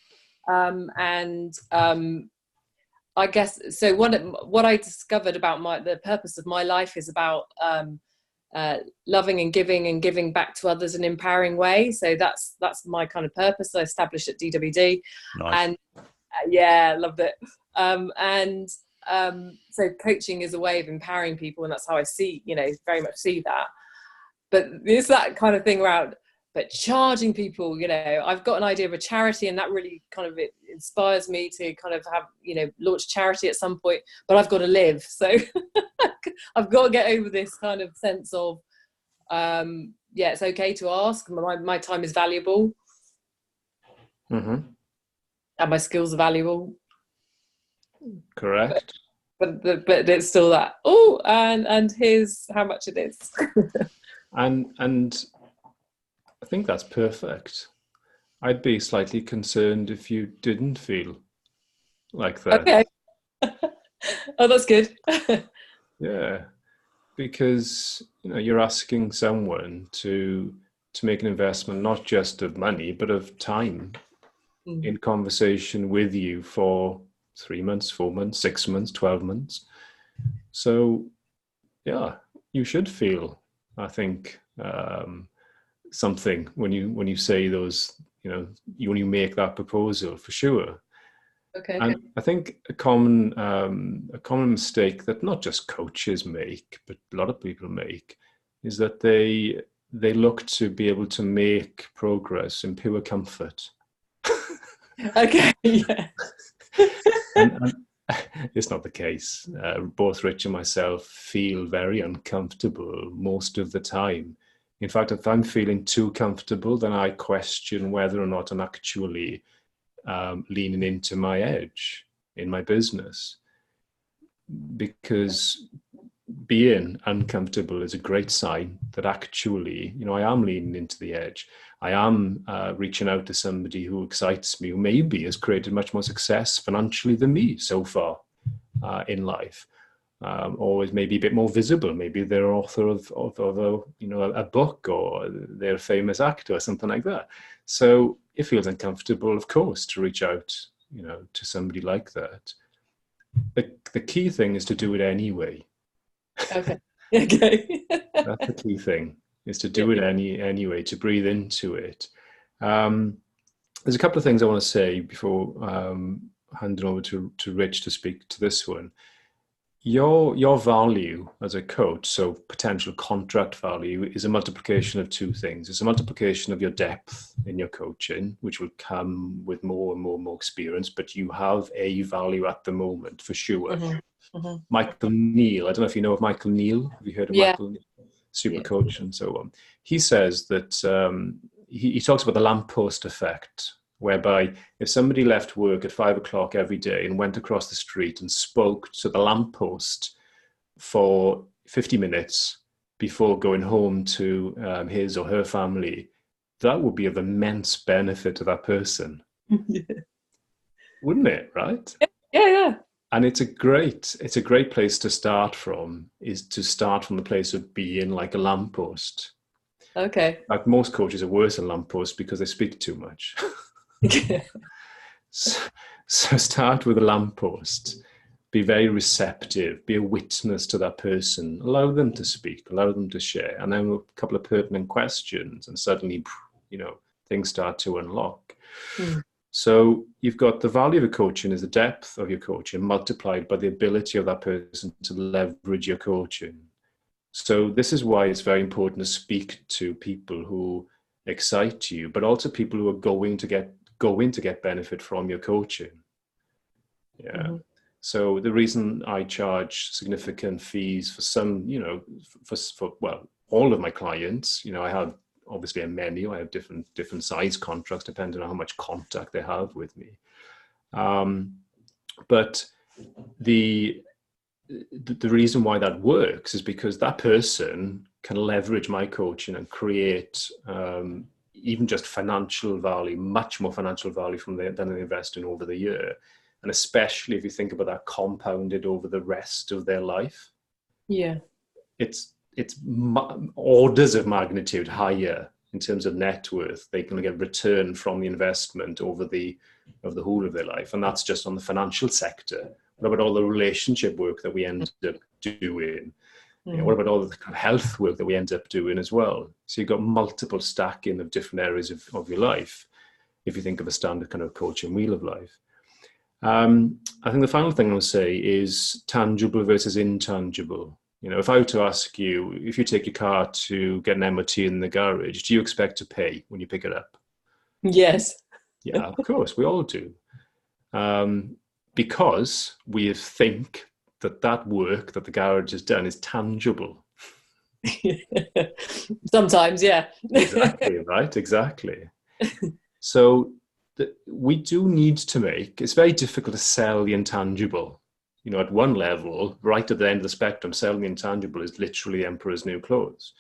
I guess so. What I discovered about the purpose of my life is about loving and giving back to others in an empowering way. So that's my kind of purpose. I established at DWD, nice. And yeah, loved it. So coaching is a way of empowering people, and that's how I see, very much see that. But it's that kind of thing around, but charging people, I've got an idea of a charity, and that really kind of it inspires me to kind of have, launch charity at some point, but I've got to live. So I've got to get over this kind of sense of, it's okay to ask. My time is valuable. Mm-hmm. And my skills are valuable. Correct. But it's still that, and here's how much it is. and I think that's perfect. I'd be slightly concerned if you didn't feel like that. Okay. Oh, that's good. Yeah, because you're asking someone to make an investment, not just of money, but of time in conversation with you for 3 months, 4 months, 6 months, 12 months. So, yeah, you should feel, I think, something when you say those, when you make that proposal, for sure. Okay. And I think a common mistake that not just coaches make, but a lot of people make, is that they look to be able to make progress in pure comfort. Okay. Yeah. and it's not the case. Both Rich and myself feel very uncomfortable most of the time. In fact, if I'm feeling too comfortable, then I question whether or not I'm actually leaning into my edge in my business, because being uncomfortable is a great sign that actually, I am leaning into the edge. I am reaching out to somebody who excites me, who maybe has created much more success financially than me so far in life, or is maybe a bit more visible. Maybe they're author of a book, or they're a famous actor or something like that. So it feels uncomfortable, of course, to reach out, to somebody like that. The key thing is to do it anyway. Okay. Okay. That's the key thing, is to do it anyway, to breathe into it. There's a couple of things I want to say before handing over to Rich to speak to this one. Your value as a coach, so potential contract value, is a multiplication of two things. It's a multiplication of your depth in your coaching, which will come with more and more and more experience, but you have a value at the moment, for sure. Michael Neal, I don't know if you know of Michael Neal. Have you heard of Michael Neal? Super coach and so on. He says that he talks about the lamppost effect, whereby if somebody left work at 5 o'clock every day and went across the street and spoke to the lamppost for 50 minutes before going home to his or her family, that would be of immense benefit to that person. Wouldn't it, right? Yeah. And it's a great place to start from, is to start from the place of being like a lamppost. Okay. Like, most coaches are worse than lampposts because they speak too much. So start with a lamppost. Be very receptive. Be a witness to that person. Allow them to speak. Allow them to share. And then a couple of pertinent questions, and suddenly, things start to unlock. So you've got the value of your coaching is the depth of your coaching multiplied by the ability of that person to leverage your coaching. So this is why it's very important to speak to people who excite you, but also people who are going to get benefit from your coaching. Yeah. So the reason I charge significant fees for some, for all of my clients, I have obviously a menu. I have different size contracts depending on how much contact they have with me. But the reason why that works is because that person can leverage my coaching and create even just financial value, much more financial value than they invest in over the year. And especially if you think about that compounded over the rest of their life. Yeah. It's orders of magnitude higher in terms of net worth. They're going to get return from the investment over the whole of their life. And that's just on the financial sector. What about all the relationship work that we end up doing? What about all the kind of health work that we end up doing as well? So you've got multiple stacking of different areas of your life, if you think of a standard kind of coaching wheel of life. I think the final thing I'll say is tangible versus intangible. If I were to ask you, if you take your car to get an MOT in the garage, do you expect to pay when you pick it up? Yes. Yeah, of course, we all do. Because we think that work that the garage has done is tangible. Sometimes, yeah. Exactly, right? Exactly. So we do need to it's very difficult to sell the intangible. At one level, right at the end of the spectrum, selling the intangible is literally emperor's new clothes.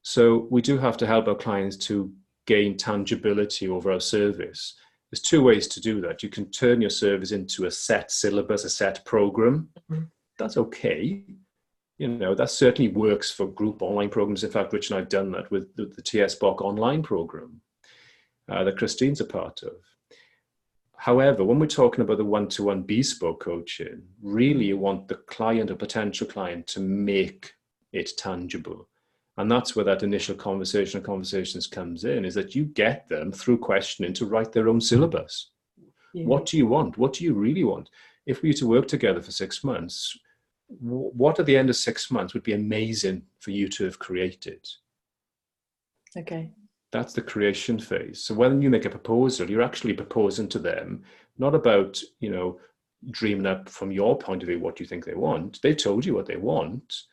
So we do have to help our clients to gain tangibility over our service. There's two ways to do that. You can turn your service into a set syllabus, a set program. That's okay. that certainly works for group online programs. In fact, Rich and I've done that with the tsboc online program that Christine's a part of. However, when we're talking about the one-to-one bespoke coaching, really you want the client or potential client to make it tangible. And that's where that initial conversations comes in, is that you get them through questioning to write their own syllabus. Yeah. What do you want? What do you really want? If we were to work together for 6 months, what at the end of 6 months would be amazing for you to have created? Okay. That's the creation phase. So when you make a proposal, you're actually proposing to them, not about, dreaming up from your point of view what you think they want. They've told you what they want.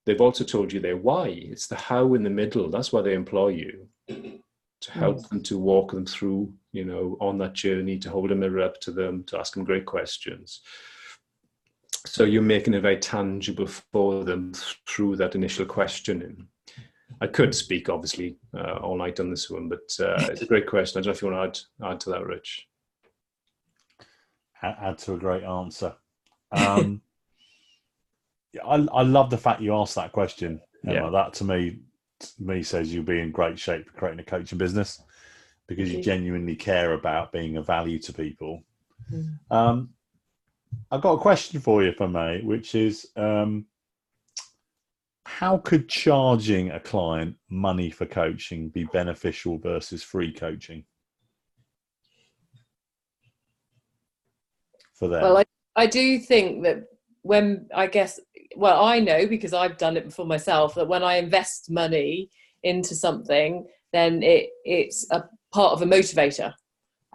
They've also told you their why. It's the how in the middle. That's why they employ you, to help them, to walk them through, on that journey, to hold a mirror up to them, to ask them great questions. So you're making it very tangible for them through that initial questioning. I could speak, obviously, all night on this one, but it's a great question. I don't know if you want to add to that, Rich. Add to a great answer. I love the fact you asked that question, Emma. Yeah. That to me says you'll be in great shape for creating a coaching business, because you genuinely care about being of value to people. I've got a question for you, if I may, which is, how could charging a client money for coaching be beneficial versus free coaching for them? Well, I do think that I know, because I've done it before myself, that when I invest money into something, then it's a part of a motivator.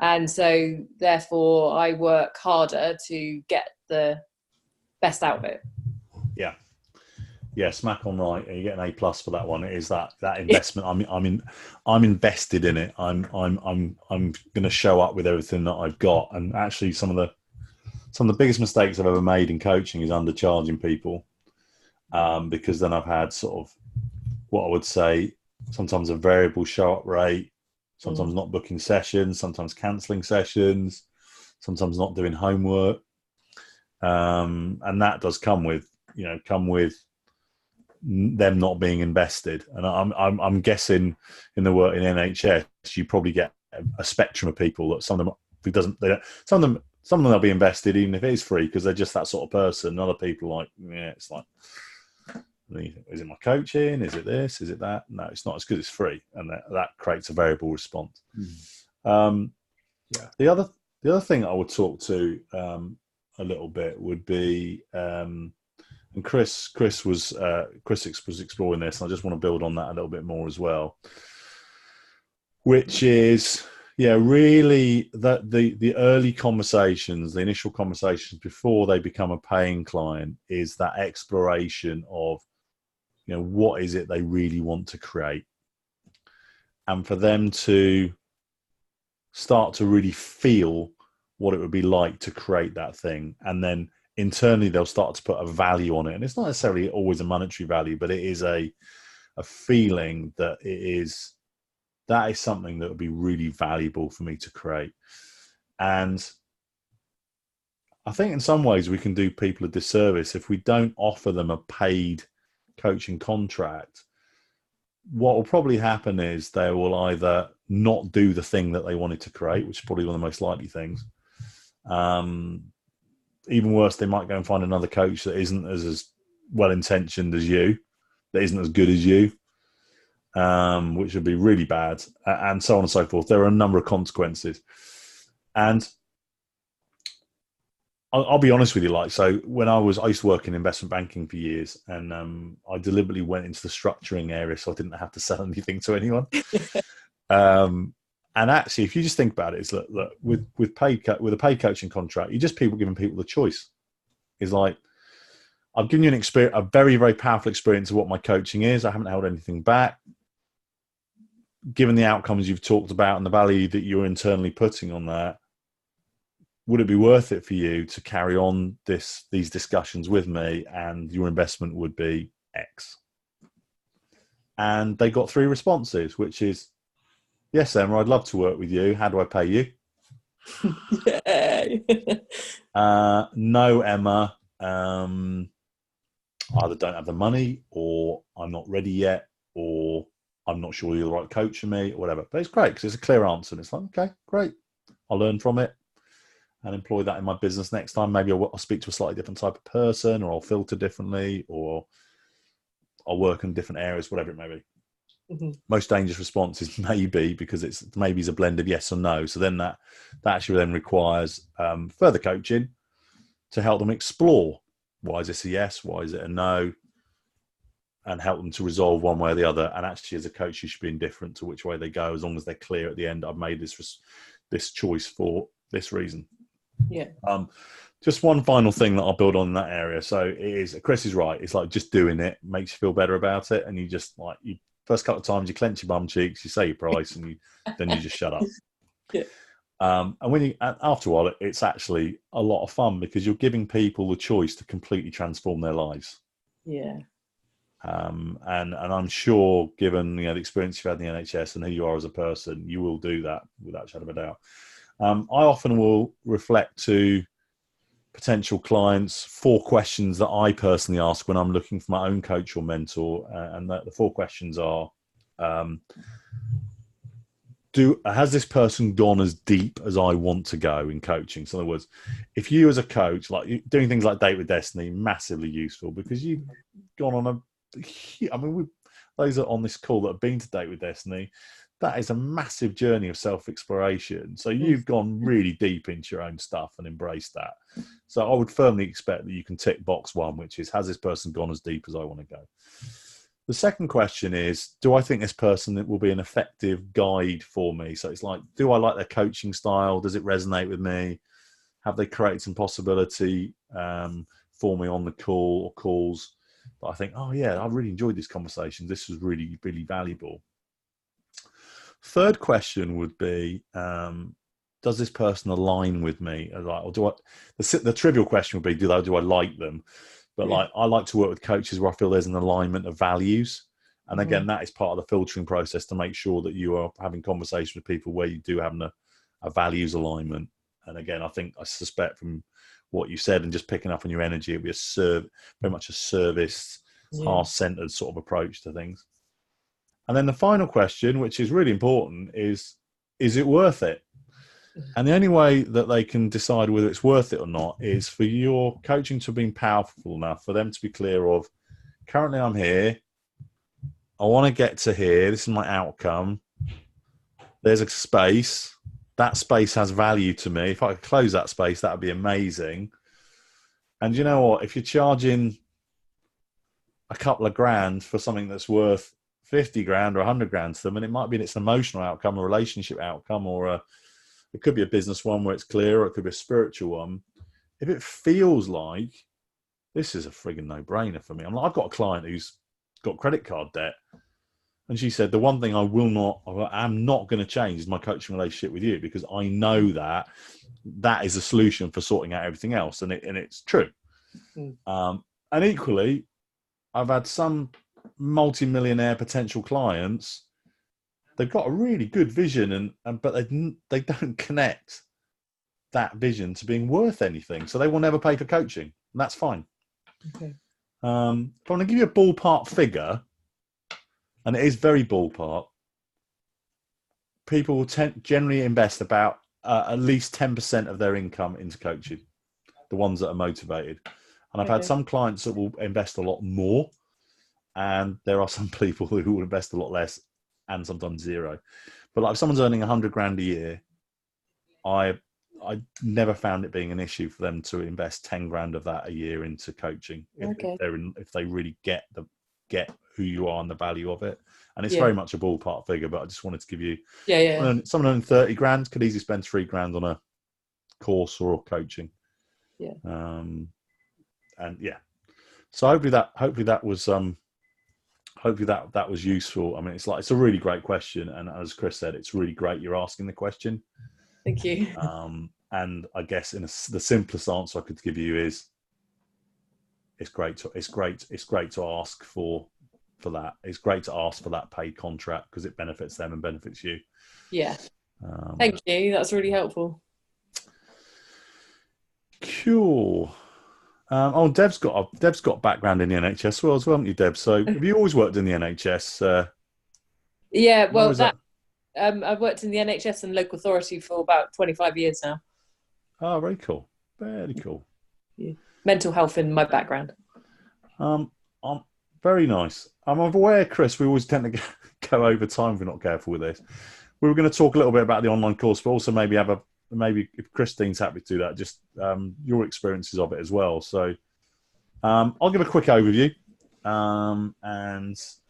And so therefore I work harder to get the best out of it. Yeah, smack on right. You get an A+ for that one. It is that investment. I'm invested in it. I'm going to show up with everything that I've got. And actually, some of the biggest mistakes I've ever made in coaching is undercharging people, because then I've had sort of what I would say sometimes a variable show up rate, sometimes not booking sessions, sometimes cancelling sessions, sometimes not doing homework, and that does come with them not being invested. And I'm guessing in the work in NHS, you probably get a spectrum of people that some of them they'll be invested even if it is free, because they're just that sort of person. Other people it's like, is it my coaching? Is it this? Is it that? No, it's not. It's because it's free, and that creates a variable response. The other thing I would talk to a little bit would be, and Chris was exploring this, and I just want to build on that a little bit more as well, which is, really that the early conversations, the initial conversations before they become a paying client, is that exploration of, what is it they really want to create, and for them to start to really feel what it would be like to create that thing, and then internally they'll start to put a value on it. And it's not necessarily always a monetary value, but it is a feeling that that is something that would be really valuable for me to create. And I think in some ways we can do people a disservice if we don't offer them a paid coaching contract. What will probably happen is they will either not do the thing that they wanted to create, which is probably one of the most likely things. Even worse, they might go and find another coach that isn't as well-intentioned as you, that isn't as good as you, which would be really bad, and so on and so forth. There are a number of consequences. And I'll be honest with you, so when I used to work in investment banking for years, and I deliberately went into the structuring area so I didn't have to sell anything to anyone. And actually, if you just think about it, it's look with a paid coaching contract, you're just giving people the choice. It's like, I've given you a very, very powerful experience of what my coaching is. I haven't held anything back. Given the outcomes you've talked about and the value that you're internally putting on that, would it be worth it for you to carry on these discussions with me? And your investment would be X. And they got 3 responses, which is, yes, Emma, I'd love to work with you. How do I pay you? No, Emma. either don't have the money, or I'm not ready yet, or I'm not sure you're the right coach for me, or whatever. But it's great because it's a clear answer, and it's like, okay, great, I'll learn from it and employ that in my business next time. Maybe I'll speak to a slightly different type of person, or I'll filter differently, or I'll work in different areas, whatever it may be. Mm-hmm. Most dangerous response is maybe, because it's maybe is a blend of yes or no. So then that actually then requires further coaching to help them explore, why is this a yes, why is it a no, and help them to resolve one way or the other. And actually, as a coach, you should be indifferent to which way they go, as long as they're clear at the end. I've made this choice for this reason. Yeah. Just one final thing that I'll build on in that area. So it is, Chris is right. It's like just doing it makes you feel better about it, and you just like first couple of times you clench your bum cheeks, you say your price, and then you just shut up. Yeah. And after a while, it's actually a lot of fun because you're giving people the choice to completely transform their lives. Yeah. And I'm sure, given the experience you've had in the NHS and who you are as a person, you will do that without a shadow of a doubt. I often will reflect to potential clients 4 questions that I personally ask when I'm looking for my own coach or mentor, and the 4 questions are: has this person gone as deep as I want to go in coaching? So in other words, if you as a coach, like doing things like Date with Destiny, massively useful because you've gone on those that are on this call that have been to Date with Destiny, that is a massive journey of self-exploration. So you've gone really deep into your own stuff and embraced that. So I would firmly expect that you can tick box 1, which is, has this person gone as deep as I want to go? The second question is, do I think this person will be an effective guide for me? So it's like, do I like their coaching style? Does it resonate with me? Have they created some possibility for me on the call or calls? But I think, oh yeah, I really enjoyed this conversation. This was really, really valuable. Third question would be, does this person align with me? Or do I? The trivial question would be, do I like them? But like, I like to work with coaches where I feel there's an alignment of values. And again, that is part of the filtering process to make sure that you are having conversations with people where you do have a values alignment. And again, I suspect from what you said and just picking up on your energy, it'd be very much a service, heart-centered sort of approach to things. And then the final question, which is really important, is it worth it? And the only way that they can decide whether it's worth it or not is for your coaching to have been powerful enough for them to be clear of, currently I'm here, I want to get to here, this is my outcome, there's a space, that space has value to me. If I could close that space, that would be amazing. And you know what? If you're charging a couple of grand for something that's worth 50 grand or 100 grand to them, and it might be it's an emotional outcome, a relationship outcome, or it could be a business one where it's clear, or it could be a spiritual one. If it feels like this is a friggin' no-brainer for me, I've got a client who's got credit card debt, and she said, the one thing I'm not going to change is my coaching relationship with you, because I know that is a solution for sorting out everything else, and it's true. And equally, I've had some multi-millionaire potential clients. They've got a really good vision, but they don't connect that vision to being worth anything, so they will never pay for coaching, and that's fine. Okay. If I'm going to give you a ballpark figure, and it is very ballpark, people will generally invest about at least 10% of their income into coaching, the ones that are motivated. And I've had some clients that will invest a lot more, and there are some people who will invest a lot less, and sometimes zero. But like, if someone's earning 100 grand a year, I never found it being an issue for them to invest 10 grand of that a year into coaching if they really get who you are and the value of it. And it's very much a ballpark figure, but I just wanted to give you someone earning 30 grand could easily spend 3 grand on a course or coaching. So hopefully that was useful. I mean, it's a really great question, and as Chris said, it's really great you're asking the question. Thank you. And I guess the simplest answer I could give you is it's great to ask for that. It's great to ask for that paid contract because it benefits them and benefits you. Yeah. Thank you. That's really helpful. Cool. Deb's got a background in the NHS as well, haven't you, Deb? So have you always worked in the NHS? Yeah, well, was that? I've worked in the NHS and local authority for about 25 years now. Oh, very cool. Very cool. Yeah. Mental health in my background. Very nice. I'm aware, Chris, we always tend to go over time if we're not careful with this. We were going to talk a little bit about the online course, but also maybe if Christine's happy to do that, just your experiences of it as well. So I'll give a quick overview, and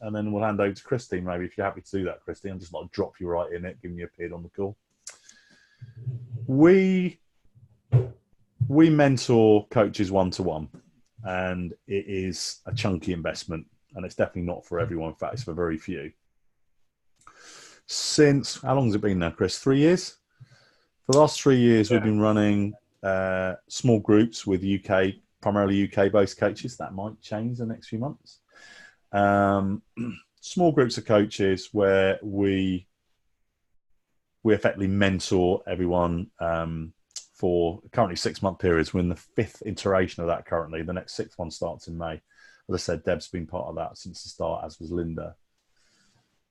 then we'll hand over to Christine. Maybe if you're happy to do that, Christine, I'll just like drop you right in it, given you appeared on the call. We mentor coaches one-to-one, and it is a chunky investment, and it's definitely not for everyone. In fact, it's for very few. Since, how long has it been now, Chris? 3 years? For the last 3 years, We've been running small groups with primarily UK-based coaches. That might change the next few months. Small groups of coaches where we effectively mentor everyone for currently 6-month periods. We're in the 5th iteration of that currently. The next 6th one starts in May. As I said, Deb's been part of that since the start, as was Linda.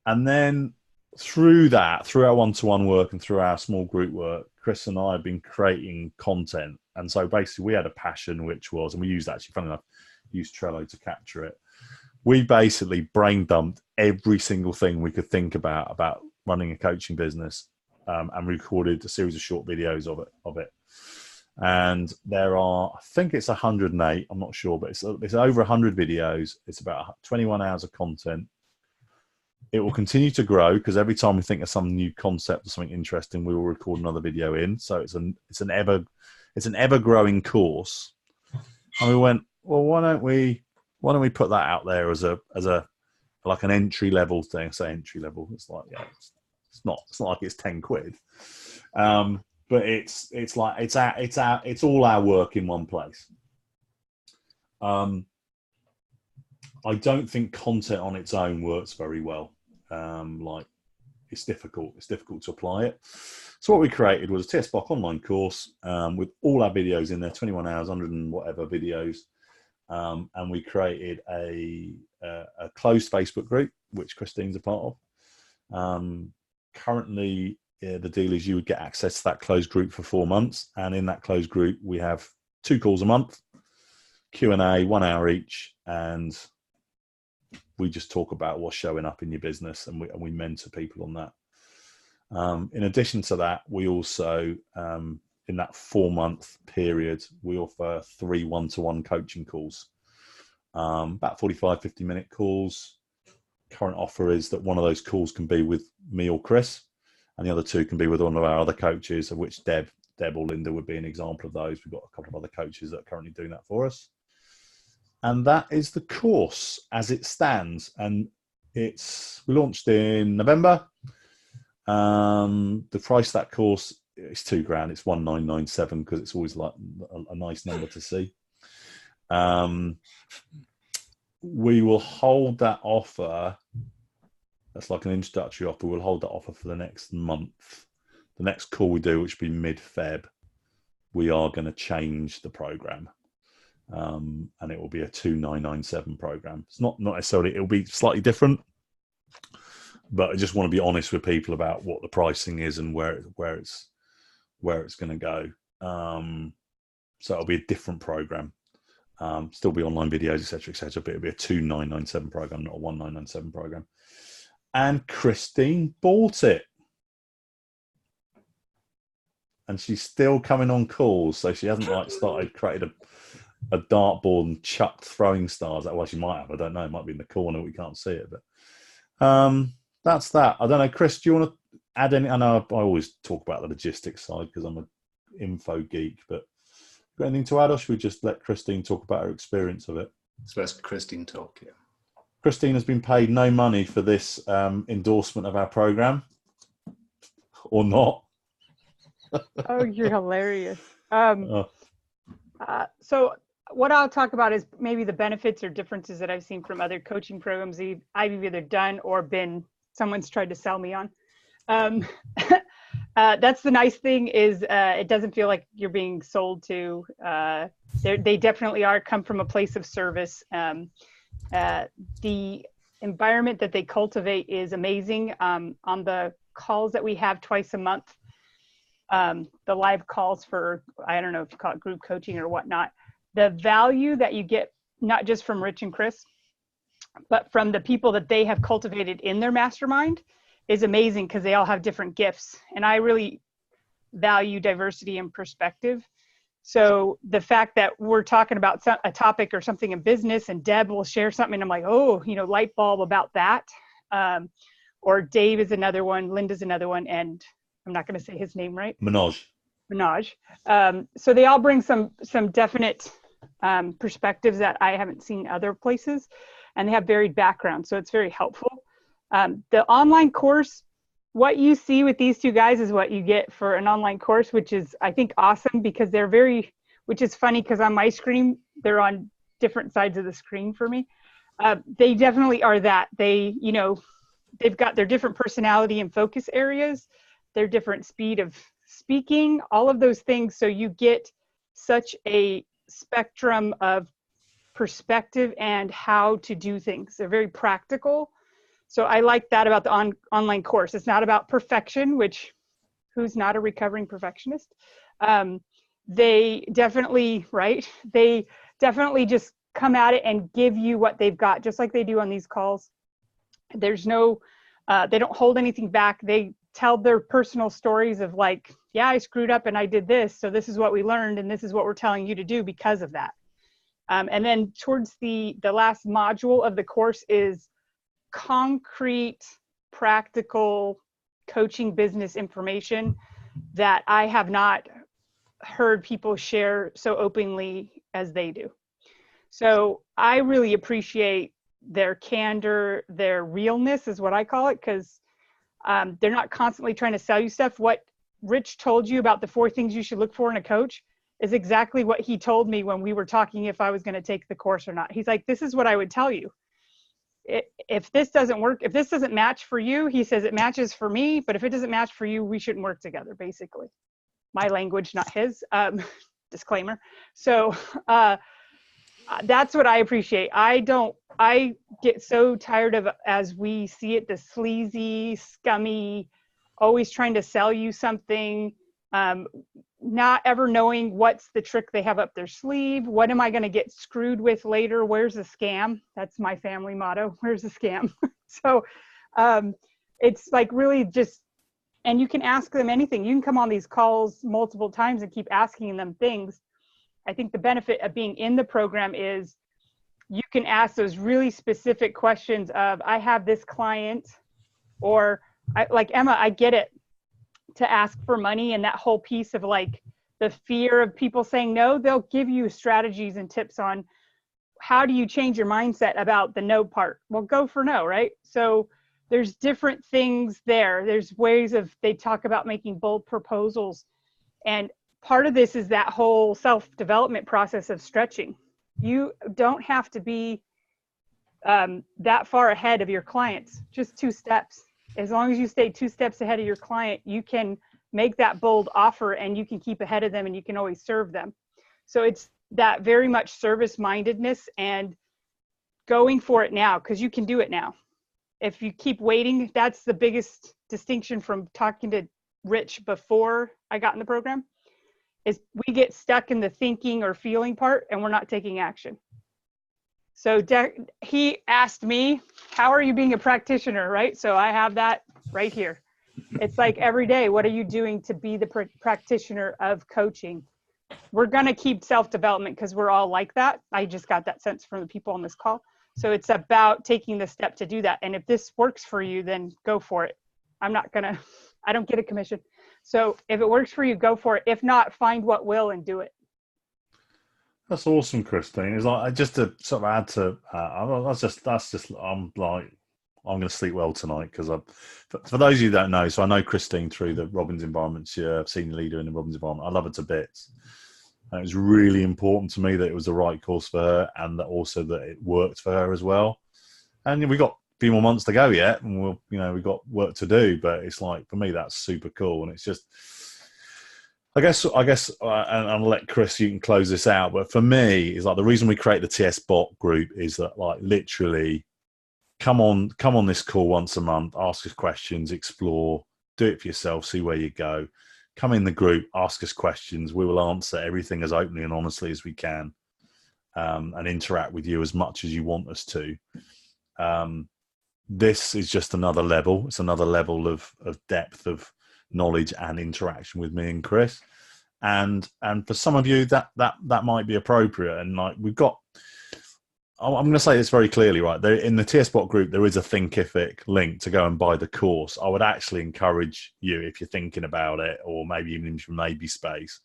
And then through our one-to-one work and through our small group work, Chris and I have been creating content. And so basically we had a passion, which was, and we used funny enough, used Trello to capture it. We basically brain dumped every single thing we could think about running a coaching business, and recorded a series of short videos of it. And there are, I think it's 108, I'm not sure, but it's over 100 videos. It's about 21 hours of content. It will continue to grow because every time we think of some new concept or something interesting, we will record another video in. So it's an ever growing course. And we went, well, why don't we put that out there as like an entry level thing? I say entry level. It's like, yeah, it's not like it's 10 quid. But it's all our work in one place. I don't think content on its own works very well. It's difficult to apply it. So what we created was a tsboc online course with all our videos in there, 21 hours, 100 and whatever videos. And we created a closed Facebook group, which Christine's a part of. Currently, the deal is you would get access to that closed group for 4 months. And in that closed group, we have 2 calls a month, Q&A, 1 hour each. And we just talk about what's showing up in your business, and we mentor people on that. In addition to that, we also, in that 4-month period, we offer 3 one-to-one coaching calls, about 45, 50-minute calls. Current offer is that one of those calls can be with me or Chris, and the other 2 can be with one of our other coaches, of which Deb or Linda would be an example of those. We've got a couple of other coaches that are currently doing that for us. And that is the course as it stands. And we launched in November. The price of that course is £2,000. It's 1,997 because it's always like a nice number to see. We will hold that offer. That's like an introductory offer. We'll hold that offer for the next month. The next call we do, which will be mid-Feb, we are going to change the program. And it will be a 2,997 program. It's not necessarily, it'll be slightly different, but I just want to be honest with people about what the pricing is and where it's going to go. So it'll be a different program. Still be online videos, etc., but it'll be a 2,997 program, not a 1,997 program. And Christine bought it, and she's still coming on calls, so she hasn't created a dartboard and chucked throwing stars. Well, she might have. I don't know. It might be in the corner. We can't see it, but that's that. I don't know, Chris. Do you want to add any? I know I always talk about the logistics side because I'm an info geek, but got anything to add, or should we just let Christine talk about her experience of it? So let's Christine talk. Yeah. Christine has been paid no money for this endorsement of our program, or not. Oh, you're hilarious. So what I'll talk about is maybe the benefits or differences that I've seen from other coaching programs I've either done or someone's tried to sell me on. That's the nice thing is it doesn't feel like you're being sold to. They definitely come from a place of service. The environment that they cultivate is amazing. On the calls that we have twice a month, the live calls for, I don't know if you call it group coaching or whatnot, the value that you get, not just from Rich and Chris, but from the people that they have cultivated in their mastermind is amazing because they all have different gifts. And I really value diversity and perspective. So the fact that we're talking about a topic or something in business and Deb will share something and I'm like, oh, light bulb about that. Or Dave is another one, Linda's another one, and I'm not going to say his name right. Manoj. So they all bring some definite perspectives that I haven't seen other places, and they have varied backgrounds. So it's very helpful. The online course, what you see with these two guys is what you get for an online course, which is, I think, awesome because which is funny because on my screen, they're on different sides of the screen for me. They definitely are that. They've got their different personality and focus areas, their different speed of speaking, all of those things. So you get such a spectrum of perspective and how to do things. They're very practical. So I like that about the online course. It's not about perfection, which who's not a recovering perfectionist? They definitely just come at it and give you what they've got, just like they do on these calls. There's no, they don't hold anything back. They tell their personal stories of like, yeah, I screwed up and I did this. So this is what we learned. And this is what we're telling you to do because of that. And then towards the last module of the course is concrete, practical coaching business information that I have not heard people share so openly as they do. So I really appreciate their candor, their realness is what I call it, because they're not constantly trying to sell you stuff. What Rich told you about the 4 things you should look for in a coach is exactly what he told me when we were talking if I was going to take the course or not. He's like, this is what I would tell you. If this doesn't work, if this doesn't match for you, he says it matches for me, but if it doesn't match for you, we shouldn't work together, basically. My language, not his, disclaimer. So that's what I appreciate. I get so tired of, as we see it, the sleazy, scummy, always trying to sell you something, not ever knowing what's the trick they have up their sleeve. What am I going to get screwed with later? Where's the scam? That's my family motto. Where's the scam? So it's like really just, and you can ask them anything. You can come on these calls multiple times and keep asking them things. I think the benefit of being in the program is you can ask those really specific questions of, I have this client, or like Emma, I get it, to ask for money and that whole piece of like the fear of people saying no. They'll give you strategies and tips on how do you change your mindset about the no part. Well, go for no, right? So there's different things there. There's ways of, they talk about making bold proposals. And part of this is that whole self-development process of stretching. You don't have to be that far ahead of your clients, just 2 steps. As long as you stay 2 steps ahead of your client, you can make that bold offer and you can keep ahead of them and you can always serve them. So it's that very much service mindedness and going for it now, because you can do it now. If you keep waiting, that's the biggest distinction from talking to Rich before I got in the program, is we get stuck in the thinking or feeling part and we're not taking action. So he asked me, how are you being a practitioner, right? So I have that right here. It's like every day, what are you doing to be the practitioner of coaching? We're going to keep self-development because we're all like that. I just got that sense from the people on this call. So it's about taking the step to do that. And if this works for you, then go for it. I don't get a commission. So if it works for you, go for it. If not, find what will and do it. That's awesome, Christine. It's like, just to sort of add to, I'm going to sleep well tonight because for those of you that don't know, so I know Christine through the Robbins environment. She's a senior leader in the Robbins environment. I love her to bits. And it was really important to me that it was the right course for her and that also that it worked for her as well. And we got few more months to go yet, and we've got work to do. But it's like, for me, that's super cool, and it's just, I guess, and I'll let Chris, you can close this out. But for me, it's like the reason we create the tsboc group is that, like, literally, come on this call once a month, ask us questions, explore, do it for yourself, see where you go. Come in the group, ask us questions. We will answer everything as openly and honestly as we can, and interact with you as much as you want us to. This is just another level. It's another level of depth of knowledge and interaction with me and Chris. And for some of you, that might be appropriate. And like, I'm going to say this very clearly, right? In the tsboc group, there is a Thinkific link to go and buy the course. I would actually encourage you, if you're thinking about it, or maybe even in maybe space,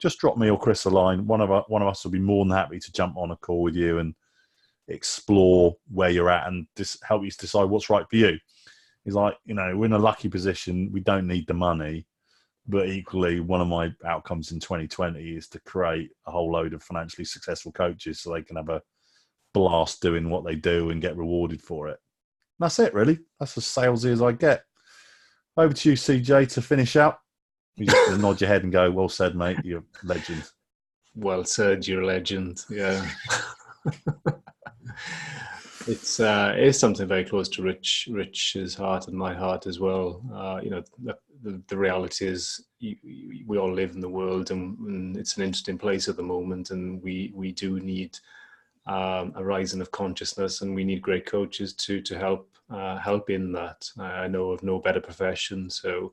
just drop me or Chris a line. One of us will be more than happy to jump on a call with you and explore where you're at and just help you decide what's right for you. It's like, we're in a lucky position. We don't need the money. But equally, one of my outcomes in 2020 is to create a whole load of financially successful coaches so they can have a blast doing what they do and get rewarded for it. And that's it, really. That's as salesy as I get. Over to you, CJ, to finish up. You just gonna nod your head and go, "Well said, mate. You're a legend." Well said, you're a legend. Yeah. It's something very close to Rich's heart and my heart as well. The reality is we all live in the world, and it's an interesting place at the moment, and we do need a rising of consciousness, and we need great coaches to help in that. I know of no better profession, so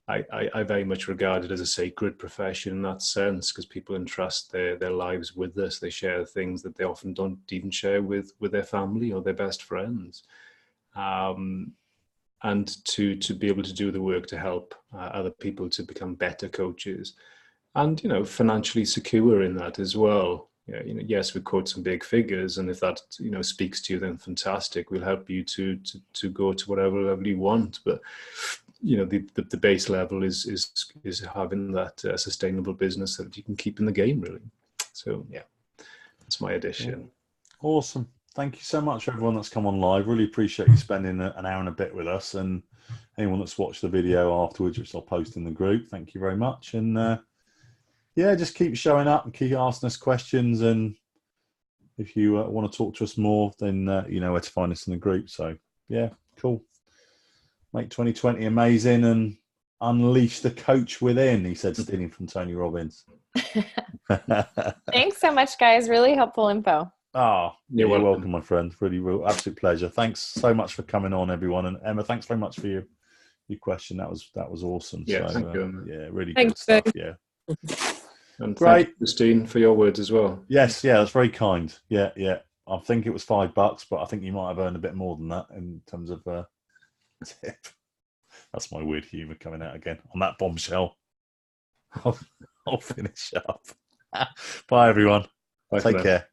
I very much regard it as a sacred profession in that sense, because people entrust their lives with us. They share things that they often don't even share with their family or their best friends. And to be able to do the work to help other people to become better coaches, and financially secure in that as well. Yes, we quote some big figures, and if that speaks to you, then fantastic. We'll help you to go to whatever level you want. But the base level is having that sustainable business that you can keep in the game, really. So yeah, that's my addition. Awesome. Thank you so much, everyone that's come on live. Really appreciate you spending an hour and a bit with us, and anyone that's watched the video afterwards, which I'll post in the group. Thank you very much, and just keep showing up and keep asking us questions. And if you want to talk to us more, then you know where to find us in the group. So yeah, cool. Make 2020 amazing and unleash the coach within, he said, stealing from Tony Robbins. Thanks so much, guys. Really helpful info. You're welcome, my friend. Really, real absolute pleasure. Thanks so much for coming on, everyone. And Emma, thanks very much for your question. That was awesome. Yeah, so, thank you. Yeah, really Thanks, good stuff. Yeah. And Great. Thank you, Christine, for your words as well. Yes, yeah, that's very kind. Yeah. I think it was $5, but I think you might have earned a bit more than that in terms of tip. That's my weird humour coming out again on that bombshell. I'll finish up. Bye, everyone. Bye Take care.